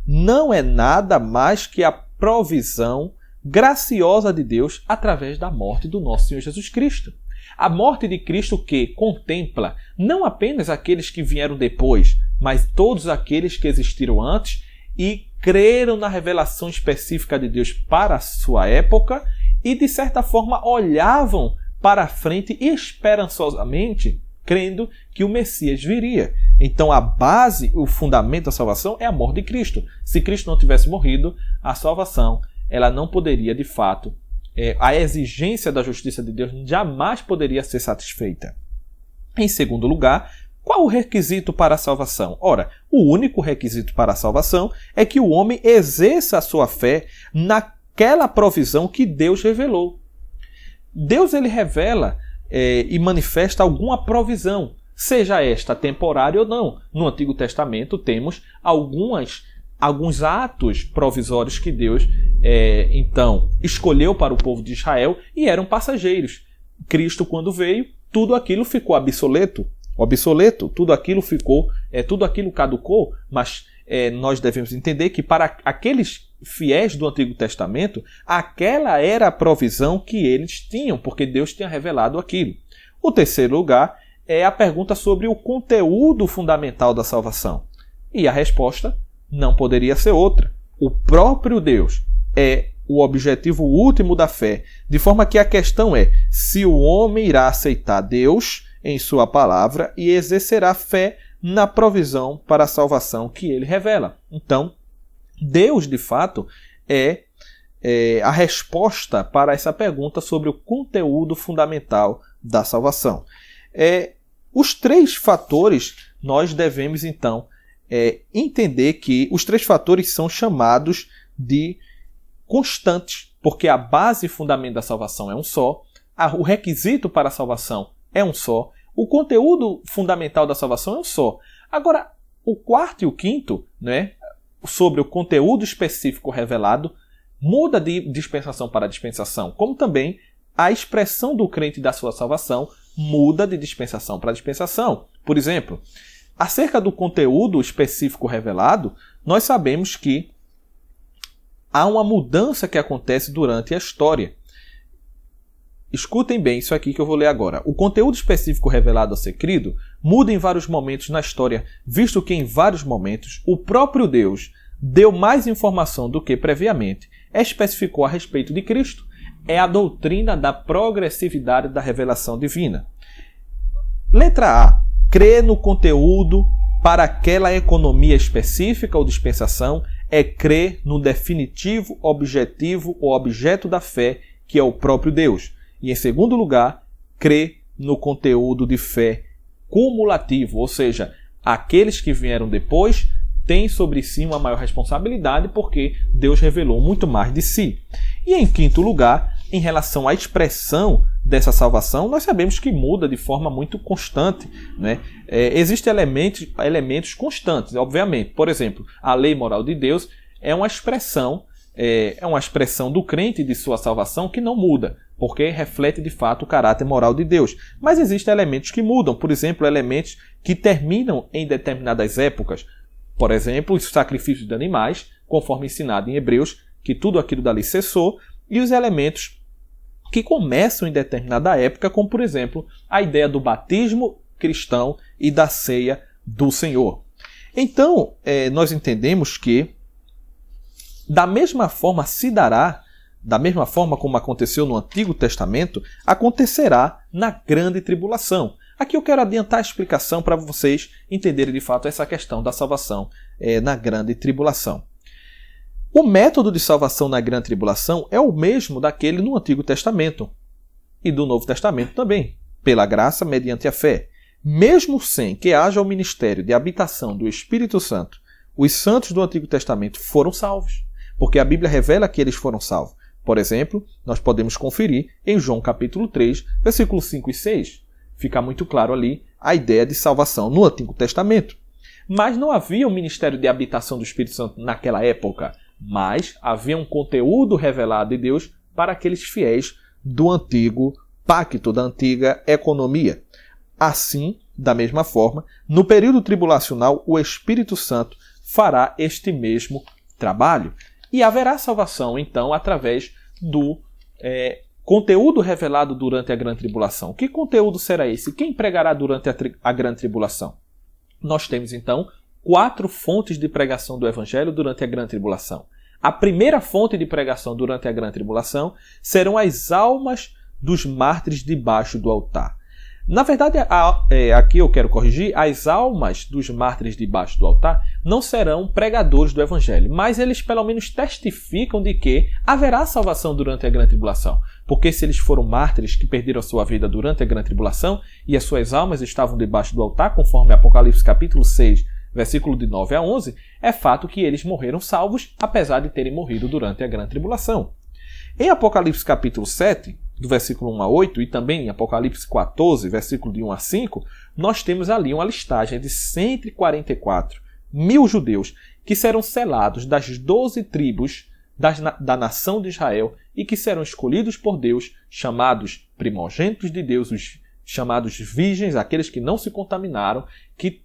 não é nada mais que a provisão graciosa de Deus através da morte do nosso Senhor Jesus Cristo. A morte de Cristo que contempla não apenas aqueles que vieram depois, mas todos aqueles que existiram antes e creram na revelação específica de Deus para a sua época e, de certa forma, olhavam para a frente esperançosamente, crendo que o Messias viria. Então, a base, o fundamento da salvação é a morte de Cristo. Se Cristo não tivesse morrido, a salvação ela não poderia, de fato, a exigência da justiça de Deus jamais poderia ser satisfeita. Em segundo lugar, qual o requisito para a salvação? Ora, o único requisito para a salvação é que o homem exerça a sua fé naquela provisão que Deus revelou. Deus ele revela e manifesta alguma provisão, seja esta temporária ou não. No Antigo Testamento temos alguns atos provisórios que Deus então escolheu para o povo de Israel e eram passageiros. Cristo, quando veio, tudo aquilo ficou obsoleto, tudo aquilo caducou, mas nós devemos entender que para aqueles fiéis do Antigo Testamento, aquela era a provisão que eles tinham, porque Deus tinha revelado aquilo. O terceiro lugar é a pergunta sobre o conteúdo fundamental da salvação. E a resposta não poderia ser outra. O próprio Deus é o objetivo último da fé, de forma que a questão é se o homem irá aceitar Deus em sua palavra e exercerá fé na provisão para a salvação que ele revela. Então, Deus, de fato, é a resposta para essa pergunta sobre o conteúdo fundamental da salvação. Os três fatores, nós devemos então entender que os três fatores são chamados de constantes, porque a base e fundamento da salvação é um só, o requisito para a salvação é um só, o conteúdo fundamental da salvação é um só. Agora, o quarto e o quinto, né, sobre o conteúdo específico revelado, muda de dispensação para dispensação, como também a expressão do crente da sua salvação muda de dispensação para dispensação. Por exemplo, acerca do conteúdo específico revelado, nós sabemos que há uma mudança que acontece durante a história. Escutem bem isso aqui que eu vou ler agora. O conteúdo específico revelado a ser crido muda em vários momentos na história, visto que em vários momentos o próprio Deus deu mais informação do que previamente especificou a respeito de Cristo. É a doutrina da progressividade da revelação divina. Letra A. Crer no conteúdo para aquela economia específica ou dispensação é crer no definitivo objetivo ou objeto da fé, que é o próprio Deus. E, em segundo lugar, crer no conteúdo de fé cumulativo, ou seja, aqueles que vieram depois têm sobre si uma maior responsabilidade porque Deus revelou muito mais de si. E, em quinto lugar, em relação à expressão dessa salvação, nós sabemos que muda de forma muito constante, né? Existem elementos constantes, obviamente. Por exemplo, a lei moral de Deus é uma expressão do crente de sua salvação que não muda, porque reflete de fato o caráter moral de Deus. Mas existem elementos que mudam, por exemplo, elementos que terminam em determinadas épocas. Por exemplo, os sacrifícios de animais, conforme ensinado em Hebreus, que tudo aquilo dali cessou, e os elementos que começam em determinada época, como por exemplo a ideia do batismo cristão e da ceia do Senhor. Então, nós entendemos que da mesma forma se dará, da mesma forma como aconteceu no Antigo Testamento, acontecerá na grande tribulação. Aqui eu quero adiantar a explicação para vocês entenderem de fato essa questão da salvação na grande tribulação. O método de salvação na grande tribulação é o mesmo daquele no Antigo Testamento e do Novo Testamento também, pela graça mediante a fé. Mesmo sem que haja o ministério de habitação do Espírito Santo, os santos do Antigo Testamento foram salvos, porque a Bíblia revela que eles foram salvos. Por exemplo, nós podemos conferir em João capítulo 3, versículos 5 e 6. Fica muito claro ali a ideia de salvação no Antigo Testamento. Mas não havia um ministério de habitação do Espírito Santo naquela época, mas havia um conteúdo revelado de Deus para aqueles fiéis do antigo pacto, da antiga economia. Assim, da mesma forma, no período tribulacional, o Espírito Santo fará este mesmo trabalho. E haverá salvação, então, através do conteúdo revelado durante a grande tribulação. Que conteúdo será esse? Quem pregará durante a grande tribulação? Nós temos, então, 4 fontes de pregação do Evangelho durante a grande tribulação. A primeira fonte de pregação durante a grande tribulação serão as almas dos mártires debaixo do altar. Na verdade, aqui eu quero corrigir, as almas dos mártires debaixo do altar não serão pregadores do Evangelho, mas eles pelo menos testificam de que haverá salvação durante a grande tribulação. Porque se eles foram mártires que perderam a sua vida durante a grande tribulação e as suas almas estavam debaixo do altar, conforme Apocalipse capítulo 6, versículo de 9 a 11, é fato que eles morreram salvos, apesar de terem morrido durante a grande tribulação. Em Apocalipse capítulo 7, do versículo 1 a 8, e também em Apocalipse 14, versículo de 1 a 5, nós temos ali uma listagem de 144 mil judeus que serão selados das 12 tribos da nação de Israel e que serão escolhidos por Deus, chamados primogênitos de Deus, os chamados virgens, aqueles que não se contaminaram, que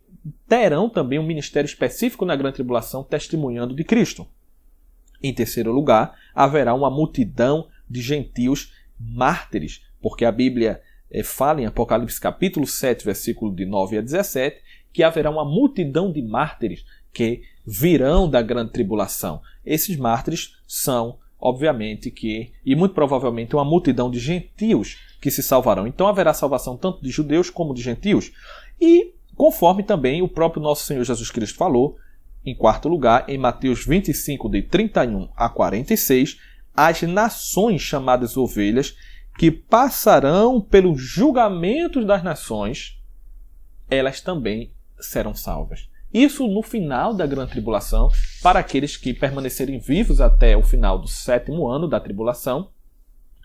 terão também um ministério específico na grande tribulação testemunhando de Cristo. Em terceiro lugar, haverá uma multidão de gentios mártires, porque a Bíblia fala em Apocalipse capítulo 7, versículo de 9 a 17, que haverá uma multidão de mártires que virão da grande tribulação. Esses mártires são, obviamente, e muito provavelmente uma multidão de gentios que se salvarão. Então haverá salvação tanto de judeus como de gentios. E conforme também o próprio nosso Senhor Jesus Cristo falou, em quarto lugar, em Mateus 25, de 31 a 46, as nações chamadas ovelhas, que passarão pelos julgamentos das nações, elas também serão salvas. Isso no final da grande tribulação, para aqueles que permanecerem vivos até o final do 7º ano da tribulação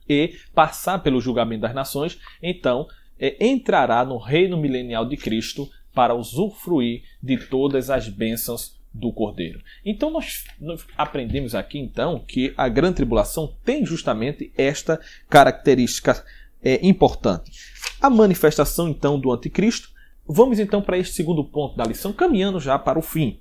e passar pelo julgamento das nações, então entrará no reino milenial de Cristo para usufruir de todas as bênçãos do Cordeiro. Então nós aprendemos aqui então que a grande tribulação tem justamente esta característica importante. A manifestação então do anticristo. Vamos então para este segundo ponto da lição, caminhando já para o fim.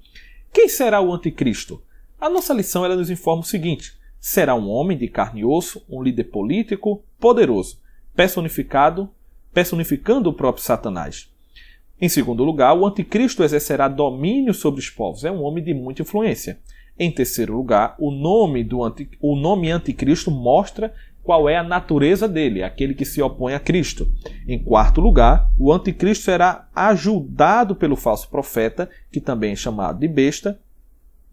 Quem será o anticristo? A nossa lição ela nos informa o seguinte: será um homem de carne e osso, um líder político poderoso, personificando o próprio Satanás. Em segundo lugar, o anticristo exercerá domínio sobre os povos. É um homem de muita influência. Em terceiro lugar, o nome anticristo mostra qual é a natureza dele, aquele que se opõe a Cristo. Em quarto lugar, o anticristo será ajudado pelo falso profeta, que também é chamado de besta,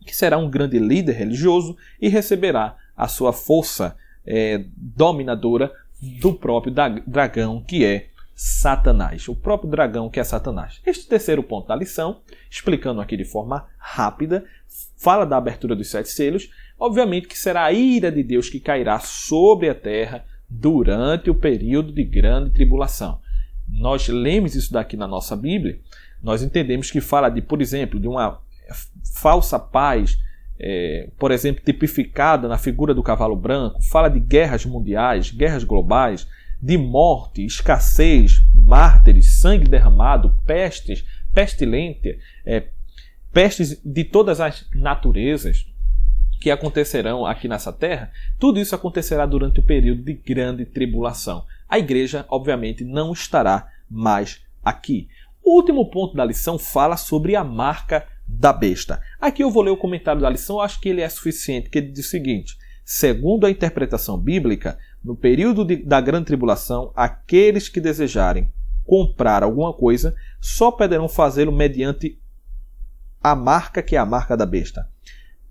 que será um grande líder religioso e receberá a sua força dominadora do próprio dragão, que é Satanás, o próprio dragão que é Satanás. Este terceiro ponto da lição, explicando aqui de forma rápida, fala da abertura dos 7 selos, obviamente que será a ira de Deus que cairá sobre a terra durante o período de grande tribulação. Nós lemos isso daqui na nossa Bíblia, nós entendemos que fala de, por exemplo, de uma falsa paz, por exemplo, tipificada na figura do cavalo branco, fala de guerras mundiais, guerras globais, de morte, escassez, mártires, sangue derramado, pestes, pestilência, pestes de todas as naturezas que acontecerão aqui nessa terra. Tudo isso acontecerá durante o período de grande tribulação. A igreja, obviamente, não estará mais aqui. O último ponto da lição fala sobre a marca da besta. Aqui eu vou ler o comentário da lição, eu acho que ele é suficiente, que ele diz o seguinte: segundo a interpretação bíblica, no período da grande tribulação, aqueles que desejarem comprar alguma coisa só poderão fazê-lo mediante a marca, que é a marca da besta.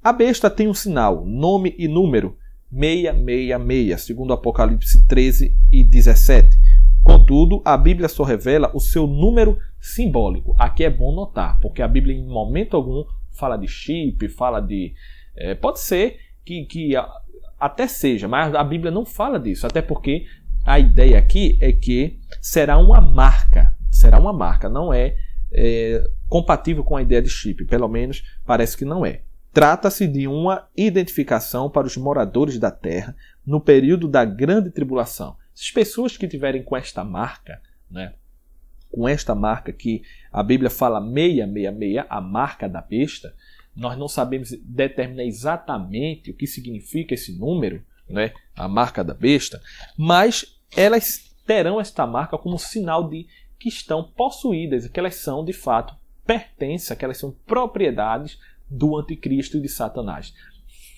A besta tem um sinal, nome e número 666, segundo Apocalipse 13 e 17. Contudo, a Bíblia só revela o seu número simbólico. Aqui é bom notar, porque a Bíblia em momento algum fala de chip, fala de... pode ser que até seja, mas a Bíblia não fala disso, até porque a ideia aqui é que será uma marca, não é compatível com a ideia de chip, pelo menos parece que não é. Trata-se de uma identificação para os moradores da terra no período da grande tribulação. As pessoas que tiverem com esta marca, com esta marca que a Bíblia fala 666, a marca da besta, nós não sabemos determinar exatamente o que significa esse número, a marca da besta, mas elas terão esta marca como sinal de que estão possuídas, que elas são de fato pertencem, que elas são propriedades do anticristo e de Satanás.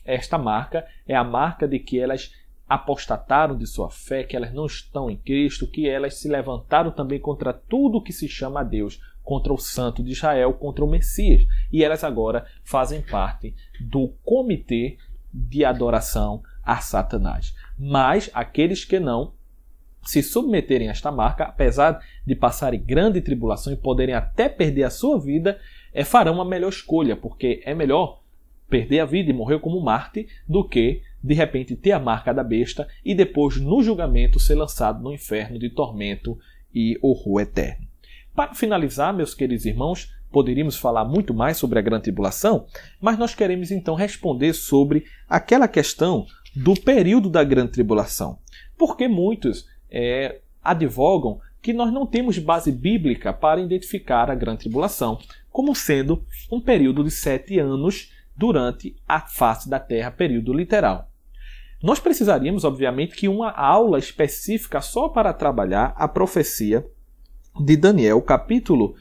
Esta marca é a marca de que elas apostataram de sua fé, que elas não estão em Cristo, que elas se levantaram também contra tudo que se chama a Deus, contra o Santo de Israel, contra o Messias. E elas agora fazem parte do comitê de adoração a Satanás. Mas aqueles que não se submeterem a esta marca, apesar de passarem grande tribulação e poderem até perder a sua vida, farão uma melhor escolha, porque é melhor perder a vida e morrer como Marte do que, de repente, ter a marca da besta e depois, no julgamento, ser lançado no inferno de tormento e horror eterno. Para finalizar, meus queridos irmãos, poderíamos falar muito mais sobre a grande tribulação, mas nós queremos então responder sobre aquela questão do período da grande tribulação. Porque muitos advogam que nós não temos base bíblica para identificar a grande tribulação como sendo um período de 7 anos durante a face da Terra, período literal. Nós precisaríamos, obviamente, que uma aula específica só para trabalhar a profecia de Daniel, capítulo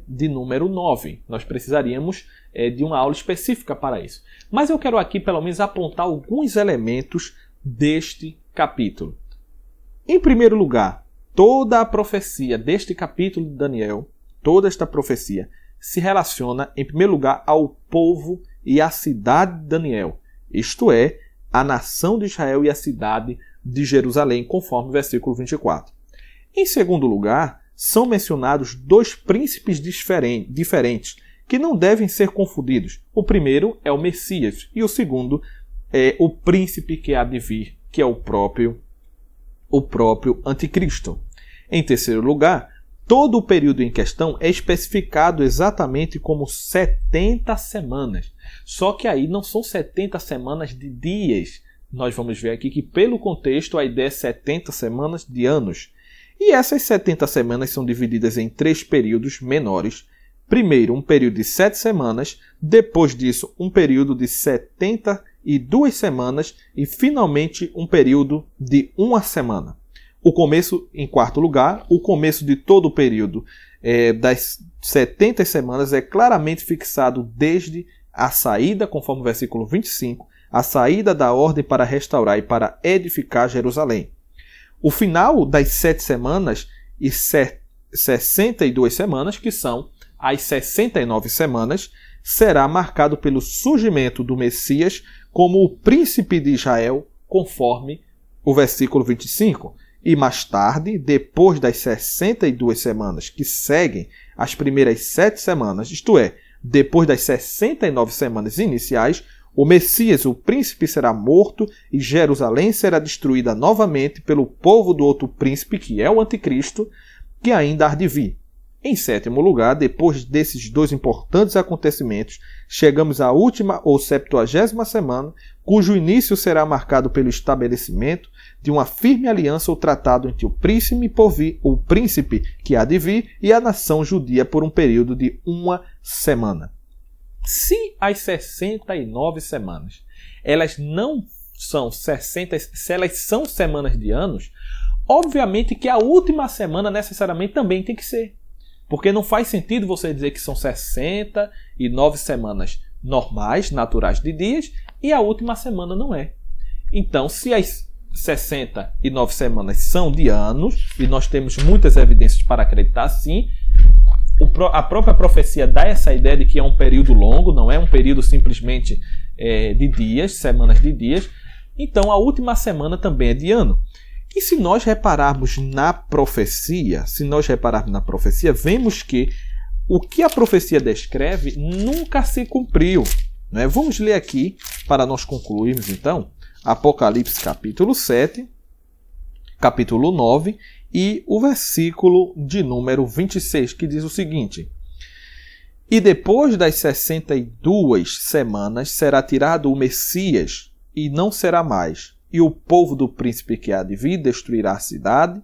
de número 9. Nós precisaríamos de uma aula específica para isso. Mas eu quero aqui, pelo menos, apontar alguns elementos deste capítulo. Em primeiro lugar, toda a profecia deste capítulo de Daniel, toda esta profecia, se relaciona, em primeiro lugar, ao povo e à cidade de Daniel, isto é, a nação de Israel e a cidade de Jerusalém, conforme o versículo 24. Em segundo lugar, são mencionados dois príncipes diferentes, que não devem ser confundidos. O primeiro é o Messias e o segundo é o príncipe que há de vir, que é o próprio Anticristo. Em terceiro lugar, todo o período em questão é especificado exatamente como 70 semanas. Só que aí não são 70 semanas de dias. Nós vamos ver aqui que, pelo contexto, a ideia é 70 semanas de anos. E essas 70 semanas são divididas em 3 períodos menores. Primeiro, um período de 7 semanas. Depois disso, um período de 72 semanas. E, finalmente, um período de 1 semana. O começo, em quarto lugar, o começo de todo o período das 70 semanas é claramente fixado desde a saída, conforme o versículo 25, a saída da ordem para restaurar e para edificar Jerusalém. O final das 7 semanas e 62 semanas, que são as 69 semanas, será marcado pelo surgimento do Messias como o príncipe de Israel, conforme o versículo 25. E mais tarde, depois das 62 semanas que seguem as primeiras 7 semanas, isto é, depois das 69 semanas iniciais, o Messias, o príncipe, será morto e Jerusalém será destruída novamente pelo povo do outro príncipe, que é o Anticristo, que ainda há de vir. Em sétimo lugar, depois desses dois importantes acontecimentos, chegamos à última ou 70ª semana, cujo início será marcado pelo estabelecimento de uma firme aliança ou tratado entre o príncipe que há de vir e a nação judia por um período de 1 semana. Se as 69 semanas elas não são 60, se elas são semanas de anos, obviamente que a última semana necessariamente também tem que ser. Porque não faz sentido você dizer que são 69 semanas normais, naturais de dias, e a última semana não é. Então, se as 69 semanas são de anos, e nós temos muitas evidências para acreditar sim, a própria profecia dá essa ideia de que é um período longo, não é um período simplesmente de dias, semanas de dias. Então, a última semana também é de ano. E se nós repararmos na profecia, vemos que o que a profecia descreve nunca se cumpriu. Né? Vamos ler aqui, para nós concluirmos então, Apocalipse capítulo 7, capítulo 9 e o versículo de número 26, que diz o seguinte: E depois das 62 semanas será tirado o Messias, e não será mais. E o povo do príncipe que há de vir destruirá a cidade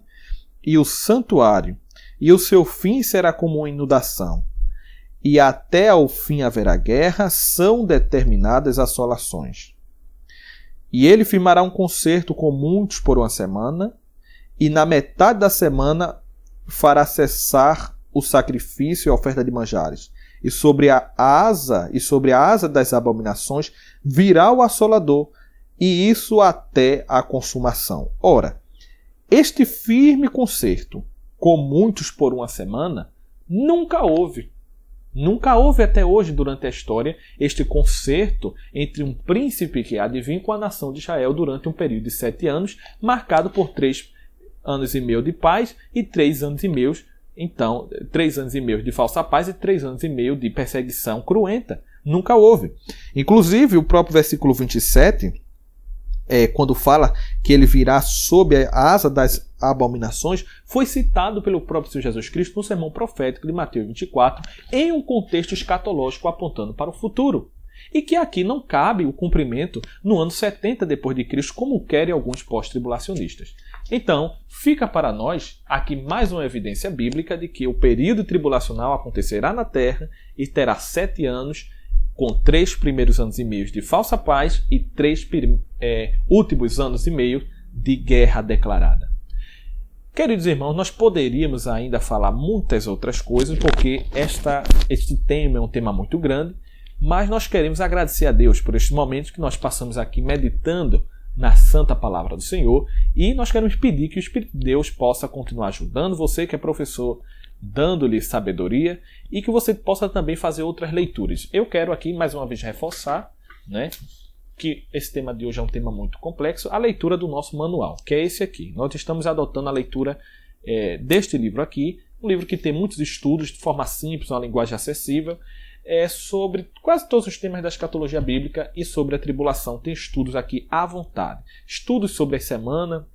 e o santuário, e o seu fim será como uma inundação. E até ao fim haverá guerra, são determinadas assolações. E ele firmará um concerto com muitos por 1 semana, e na metade da semana fará cessar o sacrifício e a oferta de manjares. E sobre a asa das abominações virá o assolador, e isso até a consumação. Ora, este firme concerto, com muitos por 1 semana, nunca houve. Nunca houve até hoje, durante a história, este concerto entre um príncipe que há de vir com a nação de Israel durante um período de 7 anos, marcado por 3 anos e meio de paz e 3 anos e meio, então, 3 anos e meio de falsa paz e 3 anos e meio de perseguição cruenta. Nunca houve. Inclusive, o próprio versículo 27... quando fala que ele virá sob a asa das abominações, foi citado pelo próprio Senhor Jesus Cristo no sermão profético de Mateus 24, em um contexto escatológico apontando para o futuro. E que aqui não cabe o cumprimento no ano 70 depois de Cristo, como querem alguns pós-tribulacionistas. Então, fica para nós aqui mais uma evidência bíblica de que o período tribulacional acontecerá na Terra e terá 7 anos, com 3 primeiros anos e meio de falsa paz e 3 últimos anos e meio de guerra declarada. Queridos irmãos, nós poderíamos ainda falar muitas outras coisas, porque este tema é um tema muito grande, mas nós queremos agradecer a Deus por estes momentos que nós passamos aqui meditando na Santa Palavra do Senhor, e nós queremos pedir que o Espírito de Deus possa continuar ajudando você que é professor, dando-lhe sabedoria, e que você possa também fazer outras leituras. Eu quero aqui mais uma vez reforçar, né, que esse tema de hoje é um tema muito complexo, a leitura do nosso manual, que é esse aqui. Nós estamos adotando a leitura deste livro aqui, um livro que tem muitos estudos de forma simples, uma linguagem acessível, sobre quase todos os temas da escatologia bíblica e sobre a tribulação. Tem estudos aqui à vontade. Estudos sobre a semana,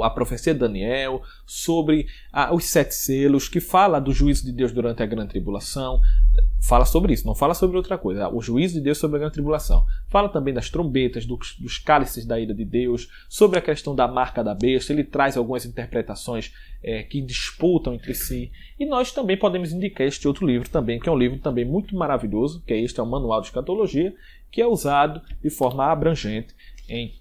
a profecia de Daniel, sobre os 7 selos, que fala do juízo de Deus durante a grande tribulação. Fala sobre isso, não fala sobre outra coisa. O juízo de Deus sobre a grande tribulação. Fala também das trombetas, dos cálices da ira de Deus, sobre a questão da marca da besta. Ele traz algumas interpretações que disputam entre si. E nós também podemos indicar este outro livro também, que é um livro também muito maravilhoso, que é o Manual de Escatologia, que é usado de forma abrangente em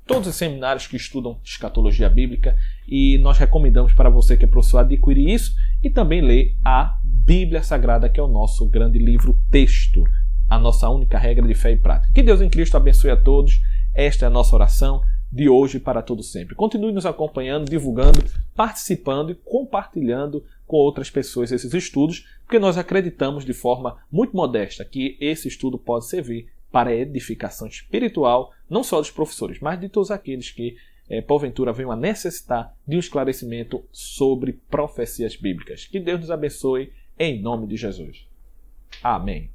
todos os seminários que estudam escatologia bíblica, e nós recomendamos para você que é professor adquirir isso e também ler a Bíblia Sagrada, que é o nosso grande livro texto, a nossa única regra de fé e prática. Que Deus em Cristo abençoe a todos. Esta é a nossa oração de hoje para todo sempre. Continue nos acompanhando, divulgando, participando e compartilhando com outras pessoas esses estudos, porque nós acreditamos de forma muito modesta que esse estudo pode servir para a edificação espiritual, não só dos professores, mas de todos aqueles que, porventura, venham a necessitar de um esclarecimento sobre profecias bíblicas. Que Deus nos abençoe, em nome de Jesus. Amém.